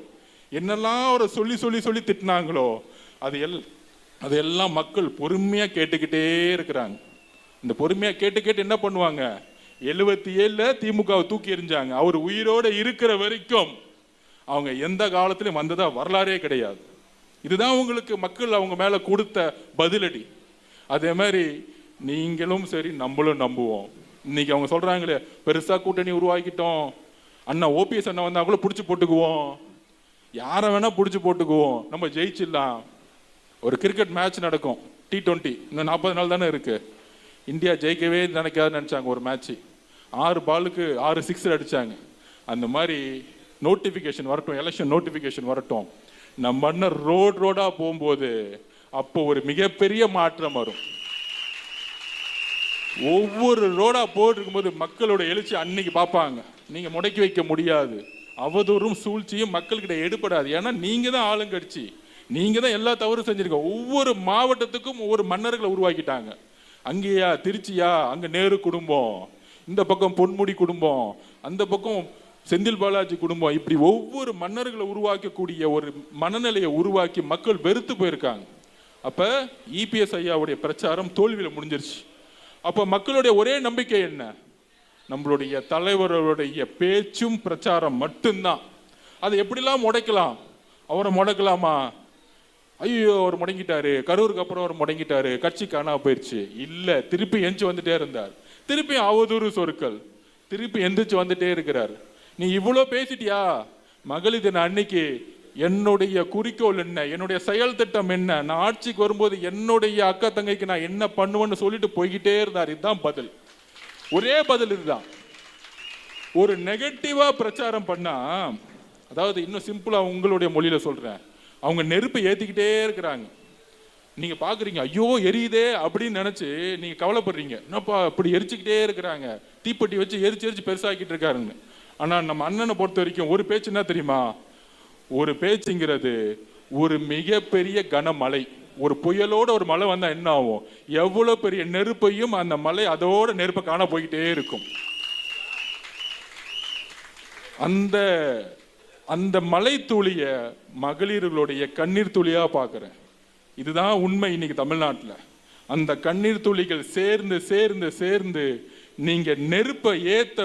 என்னெல்லாம் அவரை சொல்லி சொல்லி சொல்லி திட்டினாங்களோ அதையெல்லாம் மக்கள் பொறுமையா கேட்டுக்கிட்டே இருக்கிறாங்க. இந்த பொறுமையா கேட்டு என்ன பண்ணுவாங்க? 77 திமுகவை தூக்கி எறிஞ்சாங்க. அவர் உயிரோட இருக்கிற வரைக்கும் அவங்க எந்த காலத்திலும் வந்ததா வரலாறே கிடையாது. இதுதான் உங்களுக்கு மக்கள் அவங்க மேல கொடுத்த பதிலடி. அதே மாதிரி நீங்களும் சரி நம்மளும் நம்புவோம். இன்னைக்கு அவங்க சொல்றாங்களே பெருசா கூட்டணி உருவாக்கிட்டோம், அண்ணா ஓபிஎஸ் அண்ணா வந்தா கூட பிடிச்சி போட்டுக்குவோம், யாரை வேணா பிடிச்சி போட்டுக்குவோம், நம்ம ஜெயிச்சிடலாம். ஒரு கிரிக்கெட் மேட்ச் நடக்கும் T20, இன்னும் 40 நாள் தானே இருக்கு. இந்தியா ஜெயிக்கவே நினைக்காதுன்னு நினைச்சாங்க. ஒரு மேட்ச் 6 பாலுக்கு 6 சிக்ஸர் அடிச்சாங்க. அந்த மாதிரி நோட்டிபிகேஷன் வரட்டும், எலெக்ஷன் நோட்டிபிகேஷன் வரட்டும். நம்ம அண்ணன் ரோடா போகும்போது அப்போ ஒரு மிகப்பெரிய மாற்றம் வரும். ஒவ்வொரு ரோடா போட்டு இருக்கும்போது மக்களோட எழுச்சி அன்னைக்கு பார்ப்பாங்க. நீங்க முடக்கி வைக்க முடியாது. அவதூறும் சூழ்ச்சியும் மக்கள்கிட்ட எடுபடாது. ஏன்னா நீங்க தான் ஆளுங்கட்சி, நீங்க தான் எல்லா தவறும் செஞ்சிருக்க. ஒவ்வொரு மாவட்டத்துக்கும் ஒவ்வொரு மன்னர்களை உருவாக்கிட்டாங்க. அங்கேயா திருச்சியா, அங்க நேரு குடும்பம், இந்த பக்கம் பொன்முடி குடும்பம், அந்த பக்கம் செந்தில் பாலாஜி குடும்பம், இப்படி ஒவ்வொரு மன்னர்களை உருவாக்கக்கூடிய ஒரு மனநிலையை உருவாக்கி மக்கள் வெறுத்து போயிருக்காங்க. அப்ப இபிஎஸ் ஐயாவுடைய பிரச்சாரம் தோல்வியில முடிஞ்சிருச்சு. அப்ப மக்களுடைய ஒரே நம்பிக்கை என்ன? நம்மளுடைய தலைவர்களுடைய பேச்சும் பிரச்சாரம் மட்டும்தான். அதை எப்படிலாம் முடைக்கலாம்? அவரை முடக்கலாமா? ஐயோ அவர் முடங்கிட்டாரு, கரூருக்கு அப்புறம் அவர் முடங்கிட்டாரு, கட்சி காணா போயிடுச்சு. இல்ல, திருப்பி எந்திச்சு வந்துட்டே இருந்தார். திருப்பி அவதூறு சொற்கள், திருப்பி எந்திரிச்சு வந்துட்டே இருக்கிறார். நீ இவ்வளோ பேசிட்டியா? மகளிர் தின அன்னைக்கு என்னுடைய குறிக்கோள் என்ன, என்னுடைய செயல் திட்டம் என்ன, நான் ஆட்சிக்கு வரும்போது என்னுடைய அக்கா தங்கைக்கு நான் என்ன பண்ணுவேன்னு சொல்லிட்டு போய்கிட்டே இருந்தார். இதுதான் பதில், ஒரே பதில் இதுதான். ஒரு நெகட்டிவா பிரச்சாரம் பண்ணா, அதாவது இன்னும் சிம்பிளா உங்களுடைய மொழியில சொல்றேன், அவங்க நெருப்பை ஏத்திக்கிட்டே இருக்கிறாங்க. நீங்க பாக்குறீங்க, ஐயோ எரியுதே அப்படின்னு நினைச்சு நீங்க கவலைப்படுறீங்க, என்னப்பா இப்படி எரிச்சுக்கிட்டே இருக்கிறாங்க, தீப்பெட்டி வச்சு எரிச்சு எரிச்சு பெருசாக்கிட்டு இருக்காருன்னு. ஆனா நம்ம அண்ணனை பொறுத்த வரைக்கும் ஒரு பேச்சு என்ன தெரியுமா? ஒரு பேச்சுங்கிறது ஒரு மிகப்பெரிய கனமழை. ஒரு புயலோட ஒரு மழை வந்தா என்ன ஆகும்? எவ்வளவு பெரிய நெருப்பையும் அந்த மழை அதோட நெருப்பை காண போய்கிட்டே இருக்கும். அந்த அந்த மலை துளிய மகளிர்களுடைய கண்ணீர் துளியா பார்க்கிறேன். இதுதான் உண்மை. இன்னைக்கு தமிழ்நாட்டில் அந்த கண்ணீர் துளிகள் சேர்ந்து சேர்ந்து சேர்ந்து நீங்க நெருப்பு ஏத்த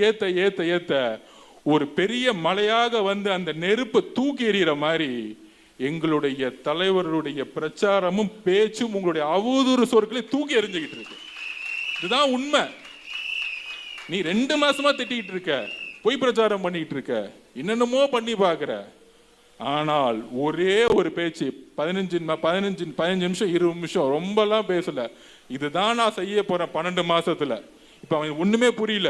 ஏத்த ஏத்த ஏத்த ஒரு பெரிய மலையாக வந்து அந்த நெருப்பை தூக்கி எறிகிற மாதிரி எங்களுடைய தலைவர்களுடைய பிரச்சாரமும் பேச்சும் உங்களுடைய அவதூறு சொற்களை தூக்கி எறிஞ்சுக்கிட்டு இருக்கு. இதுதான் உண்மை. நீ 2 மாசமா திட்டிக்கிட்டு இருக்க, பொய் பிரச்சாரம் பண்ணிட்டு இருக்க, என்னென்னமோ பண்ணி பார்க்கிற. ஆனால் ஒரே ஒரு பேச்சு 15 நிமிஷம் 20 நிமிஷம் ரொம்பலாம் பேசல. இதுதான் நான் செய்ய போறேன் 12 மாசத்துல. இப்ப அவன் ஒண்ணுமே புரியல.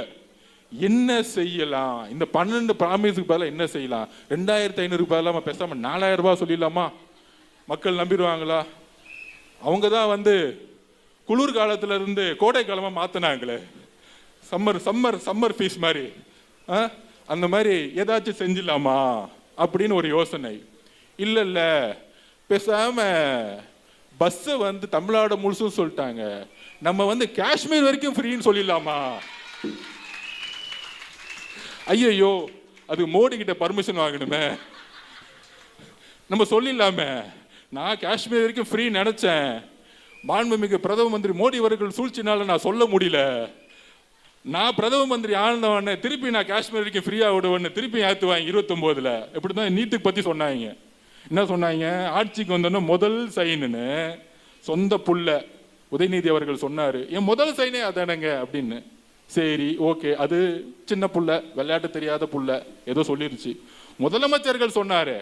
என்ன செய்யலாம்? இந்த 12 ப்ராமிஸுக்கு பதிலாக என்ன செய்யலாம்? 2500 பதிலாக பேசாம 4000 ரூபாய் சொல்லிடலாமா? மக்கள் நம்பிடுவாங்களா? அவங்க தான் வந்து குளிர் காலத்துல இருந்து கோடை காலமா மாத்தினாங்களே, சம்மர் ஃபீஸ் மாதிரி, அந்த மாதிரி ஏதாச்சும் செஞ்சிடலாமா அப்படின்னு ஒரு யோசனை. இல்ல பேசாம பஸ் வந்து தமிழ்நாடு முழுசும் சொல்லிட்டாங்க, நம்ம வந்து காஷ்மீர் வரைக்கும் ஃப்ரீன்னு சொல்லிடலாமா? ஐயோ, அது மோடி கிட்ட பர்மிஷன் வாங்கணுமே, நம்ம சொல்லிடலாமே. நான் காஷ்மீர் வரைக்கும் ஃப்ரீ நினைச்சேன், மாண்புமிகு பிரதம மந்திரி மோடி அவர்கள் சூழ்ச்சினால நான் சொல்ல முடியல. நான் பிரதம மந்திரி ஆனவன திருப்பி நான் காஷ்மீர் வரைக்கும் ஃப்ரீயா விடுவேன்னு திருப்பி ஏற்றுவாங்க 29ல். இப்படிதான் நீட்டுக்கு பத்தி சொன்னாங்க. என்ன சொன்னாங்க? ஆட்சிக்கு வந்தோன்னா முதல் சைனுன்னு சொந்த புள்ள உதயநிதி அவர்கள் சொன்னாரு. என் முதல் சைனே அதானங்க அப்படின்னு. சரி, ஓகே, அது சின்ன புள்ள, விளையாட்டு தெரியாத புள்ள, ஏதோ சொல்லிருச்சு. முதலமைச்சர்கள் சொன்னாரு,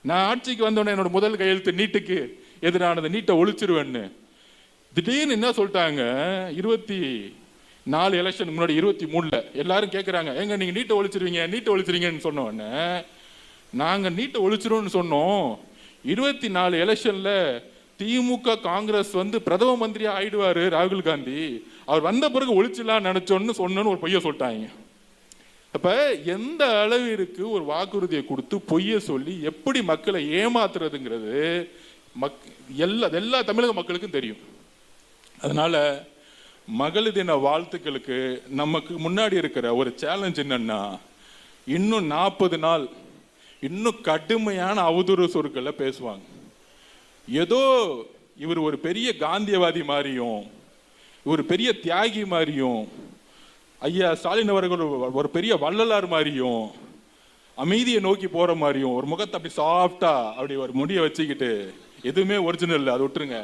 நான் ஆட்சிக்கு வந்தோடனே என்னோட முதல் கையெழுத்து நீட்டுக்கு எதிரானது, நீட்டை ஒழிச்சிருவேன்னு. திடீர்னு என்ன சொல்லிட்டாங்க? 24 எலெக்ஷன் முன்னாடி 23ல் எல்லாரும் கேட்குறாங்க, எங்க நீங்க நீட்டை ஒழிச்சிருவீங்கன்னு சொன்ன உடனே நாங்க நீட்டை ஒழிச்சிருவோம்னு சொன்னோம். 24 எலெக்ஷன்ல திமுக காங்கிரஸ் வந்து பிரதம மந்திரியா ஆயிடுவாரு ராகுல் காந்தி, அவர் வந்த பிறகு ஒழிச்சிடலாம் நினைச்சோன்னு சொன்னு ஒரு பொய்ய சொல்லிட்டாங்க. அப்ப எந்த அளவிற்கு ஒரு வாக்குறுதியை கொடுத்து பொய்ய சொல்லி எப்படி மக்களை ஏமாத்துறதுங்கிறது எல்லா தமிழக மக்களுக்கும் தெரியும். அதனால மகளிர் தின வாழ்த்துக்களுக்கு நமக்கு முன்னாடி இருக்கிற ஒரு சேலஞ்ச் என்னன்னா, இன்னும் 40 நாள் இன்னும் கடுமையான அவதூறு சொற்களை பேசுவாங்க. ஏதோ இவர் ஒரு பெரிய காந்தியவாதி மாதிரியும், ஒரு பெரிய தியாகி மாதிரியும், ஐயா ஸ்டாலின் அவர்கள் ஒரு பெரிய வள்ளலார் மாதிரியும், அமைதியை நோக்கி போற மாதிரியும், ஒரு முகத்தை அப்படி சாஃப்டா அப்படி ஒரு முடியை வச்சுக்கிட்டு, எதுவுமே ஒரிஜினல் இல்லை, அது விட்டுருங்க,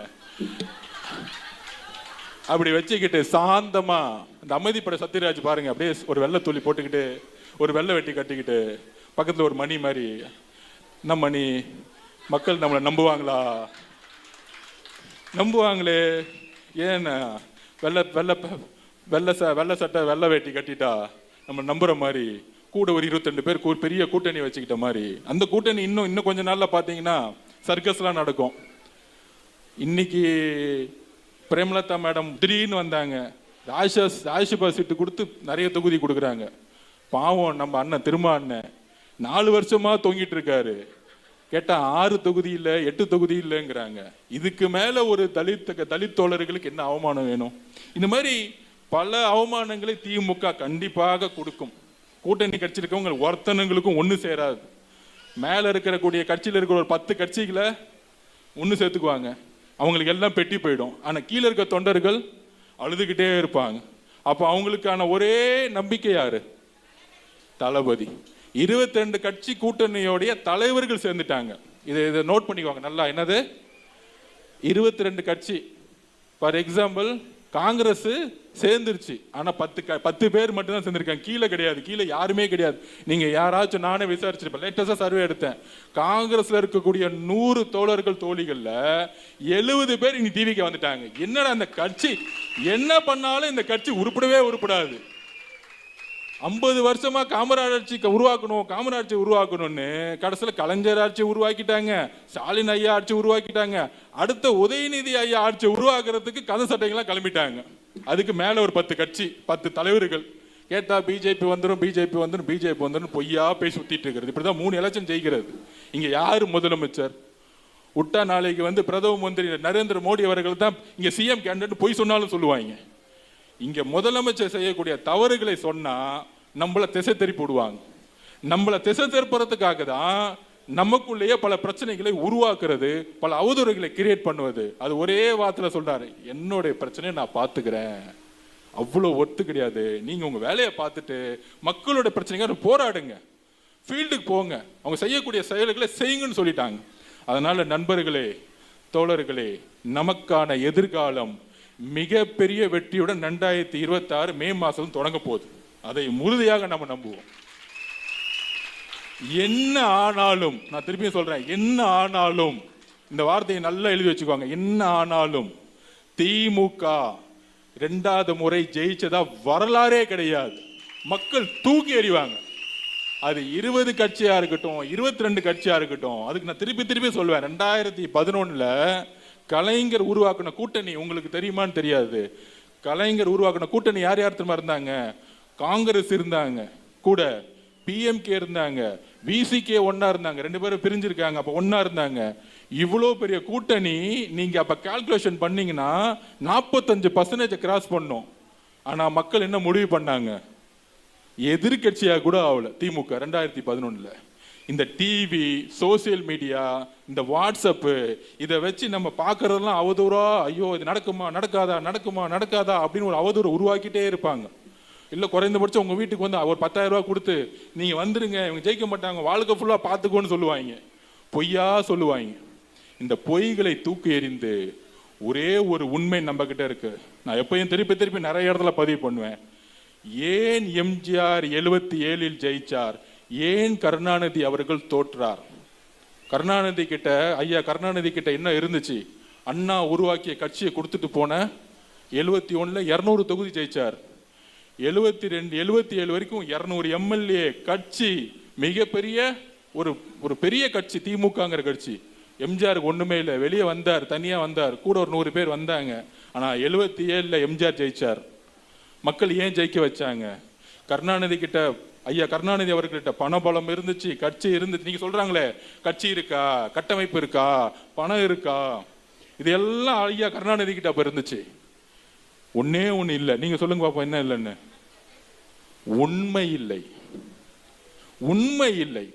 அப்படி வச்சுக்கிட்டு சாந்தமா இந்த அமைதிப்பட சத்யராஜ் பாருங்க, அப்படியே ஒரு வெள்ளை துளி போட்டுக்கிட்டு ஒரு வெள்ளை வெட்டி கட்டிக்கிட்டு பக்கத்துல ஒரு மணி மாதிரி, என்ன மணி, மக்கள் நம்மளை நம்புவாங்களா? நம்புவாங்களே. ஏன்னா வெள்ளை சட்டை வெள்ளை வேட்டி கட்டிட்டா நம்ம நம்புற மாதிரி கூட ஒரு 22 பேர் பெரிய கூட்டணி வச்சுக்கிட்ட மாதிரி. அந்த கூட்டணி இன்னும் கொஞ்ச நாள்ல பாத்தீங்கன்னா சர்க்கஸ்லாம் நடக்கும். இன்னைக்கு பிரேமலதா மேடம் திடீர்னு வந்தாங்க, ராஜ்யசபா சீட்டு கொடுத்து நிறைய தொகுதி கொடுக்குறாங்க. பாவம் நம்ம அண்ணன் திரும்ப அண்ணன் 4 வருஷமா தொங்கிட்டு இருக்காரு. கேட்டா 6 தொகுதி இல்ல 8 தொகுதி இல்லைங்கிறாங்க. இதுக்கு மேல ஒரு தலித் தோழர்களுக்கு என்ன அவமானம் வேணும்? இந்த மாதிரி பல அவமானங்களை திமுக கண்டிப்பாக கொடுக்கும். கூட்டணி கட்சி இருக்கவங்க ஒருத்தனுங்களுக்கும் ஒன்று சேராது. மேலே இருக்கக்கூடிய கட்சியில் இருக்கிற ஒரு 10 கட்சிகளை ஒன்று சேர்த்துக்குவாங்க, அவங்களுக்கு எல்லாம் பெட்டி போயிடும். ஆனால் கீழே இருக்க தொண்டர்கள் அழுதுகிட்டே இருப்பாங்க. அப்போ அவங்களுக்கான ஒரே நம்பிக்கை யாரு? தளபதி. 22 கட்சி கூட்டணியோடைய தலைவர்கள் சேர்ந்துட்டாங்க. இதை நோட் பண்ணிக்குவாங்க நல்லா. என்னது 22 கட்சி? ஃபார் எக்ஸாம்பிள் காங்கிரஸ் சேர்ந்துருச்சு, ஆனால் 10 பேர் மட்டும் தான் சேர்ந்துருக்காங்க, கீழே கிடையாது. கீழே யாருமே கிடையாது. நீங்க யாராச்சும், நானே விசாரிச்சிருப்பேன், லேட்டஸ்டா சர்வே எடுத்தேன். காங்கிரஸ்ல இருக்கக்கூடிய 100 தோழர்கள் தோழிகள்ல 70 பேர் இனி டிவிக்கு வந்துட்டாங்க. என்னடா அந்த கட்சி என்ன பண்ணாலும் இந்த கட்சி உருப்படவே உருப்படாது. 50 வருஷமா காமராட்சி உருவாக்கணும்னு கடைசியில் கலைஞர் ஆட்சி உருவாக்கிட்டாங்க, ஸ்டாலின் ஐயா ஆட்சி உருவாக்கிட்டாங்க, அடுத்த உதயநிதி ஐயா ஆட்சி உருவாக்குறதுக்கு கதை சட்டைகள்லாம் கிளம்பிட்டாங்க. அதுக்கு மேல ஒரு 10 கட்சி 10 தலைவர்கள் கேட்டா பிஜேபி வந்துடும் பொய்யா பேசி சுத்திட்டு இருக்கிறது. இப்படிதான் 3 எலெக்ஷன் ஜெயிக்கிறது. இங்க யாரு முதலமைச்சர்? விட்டா நாளைக்கு பிரதம மந்திரி நரேந்திர மோடி அவர்கள் தான் இங்க சிஎம் கேண்டிடேட் பொய் சொன்னாலும் சொல்லுவாங்க. இங்க முதலமைச்சர் செய்யக்கூடிய தவறுகளை சொன்னா நம்மள திசை திருப்பி விடுவாங்க. நம்மள திசை திருப்புறதுக்காக தான் நமக்குள்ளேயே பல பிரச்சனைகளை உருவாக்குறது, பல அவதூறுகளை கிரியேட் பண்ணுவது. அது ஒரே வார்த்தையில சொல்றாரு, என்னுடைய பிரச்சனையை நான் பார்த்துக்கிறேன். அவ்வளோ ஒத்து கிடையாது. நீங்க உங்க வேலையை பார்த்துட்டு மக்களோட பிரச்சனைக்காக போராடுங்க, ஃபீல்டுக்கு போங்க, அவங்க செய்யக்கூடிய செயல்களை செய்யுங்கன்னு சொல்லிட்டாங்க. அதனால நண்பர்களே, தோழர்களே, நமக்கான எதிர்காலம் மிகப்பெரிய வெற்றியுடன் 2026 மே மாதம் தொடங்க போகுது. அதை உறுதியாக நம்ம நம்புவோம். என்ன ஆனாலும், நான் திருப்பியும் சொல்றேன், என்ன ஆனாலும், இந்த வார்த்தையை நல்லா எழுதி வச்சுக்கோங்க, என்ன ஆனாலும் திமுக 2வது முறை ஜெயிச்சதா வரலாறே கிடையாது. மக்கள் தூக்கி எறிவாங்க. அது 20 கட்சியா இருக்கட்டும், 22 கட்சியா இருக்கட்டும். அதுக்கு நான் திருப்பி சொல்வேன், 2011 கலைஞர் உருவாக்கின கூட்டணி உங்களுக்கு தெரியுமான்னு தெரியாது. கலைஞர் உருவாக்கின கூட்டணி யார் தெரியுமா இருந்தாங்க? காங்கிரஸ் இருந்தாங்க கூட, பிஎம்கே இருந்தாங்க, விசிகே ஒன்னா இருந்தாங்க, 2 பேரும் பிரிஞ்சிருக்காங்க, அப்ப ஒன்னா இருந்தாங்க. இவ்வளோ பெரிய கூட்டணி நீங்க அப்ப கால்குலேஷன் பண்ணீங்கன்னா 45% கிராஸ் பண்ணும். ஆனா மக்கள் என்ன முடிவு பண்ணாங்க? எதிர்கட்சியா கூட ஆகல திமுக 2011. இந்த டிவி, சோசியல் மீடியா, இந்த வாட்ஸ்அப்பு, இதை வச்சு நம்ம பார்க்கறதெல்லாம் அவதூறா, ஐயோ இது நடக்குமா நடக்காதா அப்படின்னு ஒரு அவதூறு உருவாக்கிட்டே இருப்பாங்க. இல்லை குறைந்தபட்சம் உங்கள் வீட்டுக்கு வந்து ஒரு 10,000 ரூபா கொடுத்து நீங்கள் வந்துடுங்க, இவங்க ஜெயிக்க மாட்டாங்க, வாழ்க்கை ஃபுல்லாக பார்த்துக்கோன்னு சொல்லுவாங்க, பொய்யா சொல்லுவாங்க. இந்த பொய்களை தூக்கி எறிந்து ஒரே ஒரு உண்மை நம்ம கிட்ட இருக்கு. நான் எப்பயும் திருப்பி நிறைய இடத்துல பதிவு பண்ணுவேன். ஏன் எம்ஜிஆர் 77 ஜெயிச்சார்? ஏன் கருணாநிதி அவர்கள் தோற்றார்? ஐயா கருணாநிதி கிட்ட என்ன இருந்துச்சு? அண்ணா உருவாக்கிய கட்சியை கொடுத்துட்டு போன 71 200 தொகுதி ஜெயிச்சார். 72 77 வரைக்கும் 200 எம்எல்ஏ கட்சி, மிகப்பெரிய ஒரு பெரிய கட்சி திமுகங்கிற கட்சி. எம்ஜிஆருக்கு ஒண்ணுமே இல்லை, வெளியே வந்தார், தனியா வந்தார், கூட ஒரு 100 பேர் வந்தாங்க. ஆனா 77 எம்ஜிஆர் ஜெயிச்சார். மக்கள் ஏன் ஜெயிக்க வச்சாங்க? ஐயா கருணாநிதி அவர்கள்ட்ட பணபலம் இருந்துச்சு, கட்சி இருந்துச்சு. நீங்க சொல்றாங்களே கட்சி இருக்கா, கட்டமைப்பு இருக்கா, பணம் இருக்கா, இதெல்லாம் ஐயா கருணாநிதி கிட்ட அப்ப இருந்துச்சு. ஒன்னே ஒண்ணு இல்லை. நீங்க சொல்லுங்க பாப்பா, என்ன இல்லைன்னு? உண்மை இல்லை.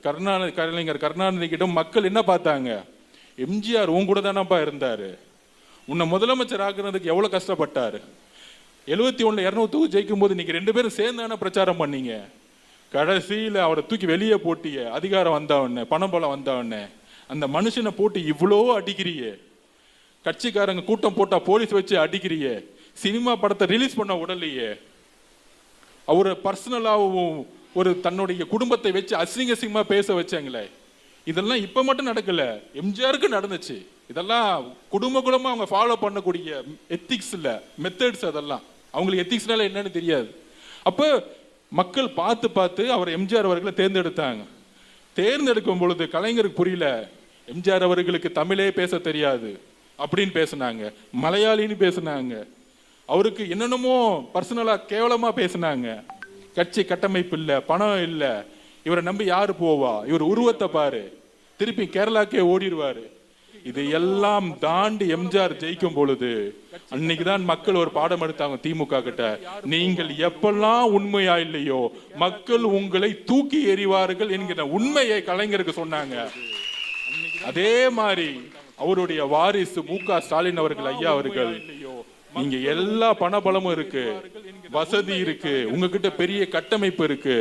கலைஞர் கருணாநிதி கிட்ட மக்கள் என்ன பார்த்தாங்க? எம்ஜிஆர் உன் கூட தானப்பா இருந்தாரு, உன்னை முதலமைச்சர் ஆக்குறதுக்கு எவ்வளவு கஷ்டப்பட்டாரு. 71 200 தொகுதி ஜெயிக்கும் போது நீங்க 2 பேரும் சேர்ந்தான பிரச்சாரம் பண்ணீங்க. கடைசியில் அவரை தூக்கி வெளியே போட்டிய, அதிகாரம் வந்தவொடனே, பணபலம் வந்தவொடனே அந்த மனுஷனை போட்டு இவ்வளோ அடிக்கிறியே. கட்சிக்காரங்க கூட்டம் போட்டா போலீஸ் வச்சு அடிக்கிறியே. சினிமா படத்தை ரிலீஸ் பண்ண உடலையே. அவரை பர்சனலாகவும் ஒரு தன்னுடைய குடும்பத்தை வச்சு அசிங்கமா பேச வச்சாங்களே. இதெல்லாம் இப்ப மட்டும் நடக்கல, எம்ஜிஆருக்கு நடந்துச்சு. இதெல்லாம் குடும்பமா அவங்க ஃபாலோ பண்ணக்கூடிய எத்திக்ஸ் இல்ல, மெத்தட்ஸ். அதெல்லாம் அவங்களுக்கு எத்திக்ஸ்னால என்னன்னு தெரியாது. அப்ப மக்கள் பார்த்து அவர் எம்ஜிஆர் அவர்களை தேர்ந்தெடுத்தாங்க. தேர்ந்தெடுக்கும் பொழுது கலைஞருக்கு புரியல, எம்ஜிஆர் அவர்களுக்கு தமிழே பேச தெரியாது அப்படின்னு பேசினாங்க, மலையாளின்னு பேசினாங்க, அவருக்கு என்னென்னமோ பர்சனலா கேவலமா பேசினாங்க. கட்சி கட்டமைப்பு இல்ல, பணம் இல்ல, இவரை நம்பி யாரு போவா, இவர் உருவத்தை பாரு, திருப்பி கேரளாக்கே ஓடிடுவாரு, இதையெல்லாம் தாண்டி எம்ஜிஆர் ஜெயிக்கும் பொழுது அன்னைக்குதான் மக்கள் ஒரு பாடம் எடுத்தாங்க திமுக கிட்ட. நீங்கள் எப்பெல்லாம் உண்மையா இல்லையோ மக்கள் உங்களை தூக்கி எறிவார்கள் என்கிற உண்மையை கலைஞருக்கு சொன்னாங்க. அதே மாதிரி அவருடைய வாரிசு மு.க. ஸ்டாலின் அவர்கள் ஐயா அவர்கள், நீங்க எல்லா பணபலமும் இருக்கு, வசதி இருக்கு, உங்ககிட்ட பெரிய கட்டமைப்பு இருக்கு,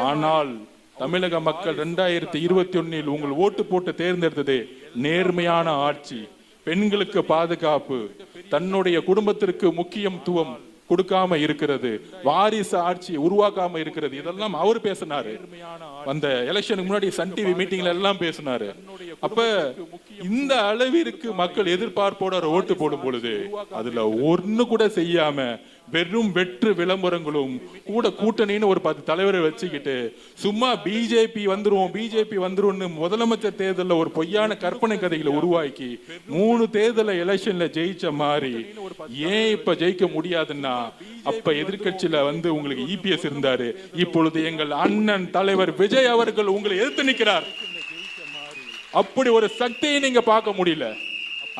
ஆனால் தமிழக மக்கள் 2021 உங்கள் ஓட்டு போட்டு தேர்ந்தெடுத்தது நேர்மையான ஆட்சி, பெண்களுக்கு பாதுகாப்பு, தன்னுடைய குடும்பத்திற்கு முக்கியத்துவம் கொடுக்காம இருக்கிறது, வாரிசு ஆட்சி உருவாக்காம இருக்கிறது. இதெல்லாம் அவர் பேசினாரு. அந்த எலெக்ஷனுக்கு முன்னாடி சன் டிவி மீட்டிங்ல எல்லாம் பேசினாரு. அப்ப இந்த அளவிற்கு மக்கள் எதிர்பார்ப்போட ஓட்டு போடும் பொழுது அதுல ஒண்ணு கூட செய்யாம வெறும் வெற்று விளம்பரங்களும் கூட கூட்டணின்னு ஒரு 10 தலைவரை வச்சுக்கிட்டு சும்மா பிஜேபி வந்துரும் முதலமைச்சர் தேர்தலில் ஒரு பொய்யான கற்பனை கதைகளை உருவாக்கி 3 தேர்தல எலெக்ஷன்ல ஜெயிச்ச மாதிரி ஏன் இப்ப ஜெயிக்க முடியாதுன்னா, அப்ப எதிர்கட்சியில உங்களுக்கு இபிஎஸ் இருந்தாரு, இப்பொழுது எங்கள் அண்ணன் தலைவர் விஜய் அவர்கள் உங்களை எதிர்த்து நிற்கிறார். அப்படி ஒரு சக்தியை நீங்க பார்க்க முடியல.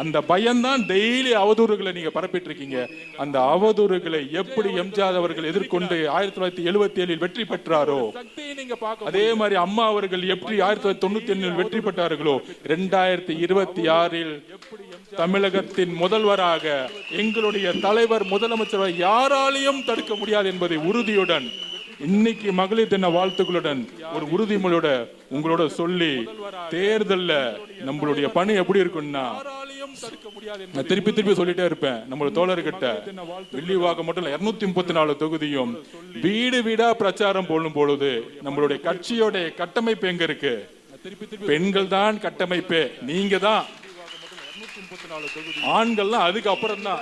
அந்த பயம்தான் டெய்லி அவதூறுகளை நீங்க பரப்பிட்டு இருக்கீங்க. அந்த அவதூறுகளை எப்படி எம்ஜிஆர் அவர்கள் எதிர்கொண்டு 1977 வெற்றி பெற்றாரோ, அதே மாதிரி அம்மா அவர்கள் எப்படி 1991 வெற்றி பெற்றார்களோ, 2026 தமிழகத்தின் முதல்வராக எங்களுடைய தலைவர் முதலமைச்சர் யாராலையும் தடுக்க முடியாது என்பதை உறுதியுடன் இன்னைக்கு மகளிர் தின வாழ்த்துக்களுடன் ஒரு உறுதிமொழியோட உங்களோட சொல்லி, தேர்தல்ல நம்மளுடைய பணி எப்படி இருக்குன்னா, நான் திருப்பி சொல்லிட்டே இருப்பேன், நம்மளோட தோழர்கிட்ட வில்லிவாக்கம் மட்டும் 234 தொகுதியும் வீடு வீடா பிரச்சாரம் போடும் பொழுது நம்மளுடைய கட்சியோட கட்டமைப்பு எங்க இருக்கு? பெண்கள் தான் கட்டமைப்பு, நீங்க தான் ஆண்கள்லாம் அதுக்கு அப்புறம் தான்.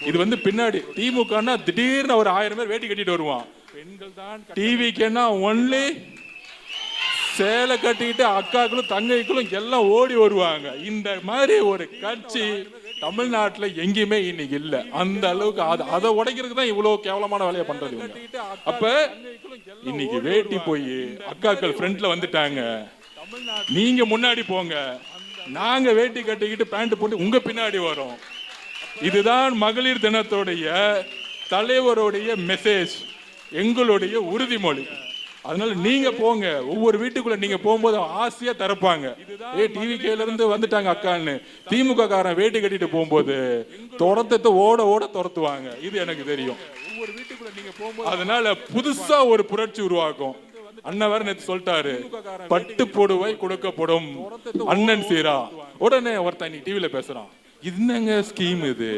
இது பின்னாடி திமுக திடீர்னு ஒரு 1000 பேர் வேட்டி கட்டிட்டு வருவான். டிவிக்குன்னா ஒன்லி சேலை கட்டிக்கிட்டு அக்காக்களும் தங்கைகளும் எல்லாம் ஓடி வருவாங்க. இந்த மாதிரி ஒரு கட்சி தமிழ்நாட்டுல எங்கேயுமே இன்னைக்கு இல்ல. அந்த அளவுக்கு அதை உடைக்கிறதுக்கு தான் இவ்வளவு கேவலமான வேலையை பண்றது. அப்ப இன்னைக்கு வேட்டி போய் அக்காக்கள் ஃப்ரண்ட்ல வந்துட்டாங்க, நீங்க முன்னாடி போங்க, நாங்க வேட்டி கட்டிக்கிட்டு பேண்ட் போட்டு உங்க பின்னாடி வரோம். இதுதான் மகளிர் தினத்துடைய தலைவருடைய மெசேஜ், எங்களுடைய உறுதிமொழி. அதனால நீங்க போங்க, ஒவ்வொரு வீட்டுக்குள்ள நீங்க போகும்போது ஆசையா திறப்பாங்க, டிவி கேல இருந்து வந்துட்டாங்க அக்கான்னு. திமுக காரன் வேட்டி கட்டிட்டு போகும்போது ஓட துரத்துவாங்க. இது எனக்கு தெரியும். ஒவ்வொரு வீட்டுக்குள்ள நீங்க போகும்போது அதனால புதுசா ஒரு புரட்சி உருவாக்கும். அண்ணன் வேற நேத்து சொல்லிட்டாரு, பட்டு புடவை கொடுக்கப்படும் அண்ணன் சீரா. உடனே ஒருத்தன் டிவில பேசுறான், என்னங்க ஸ்கீம் இது?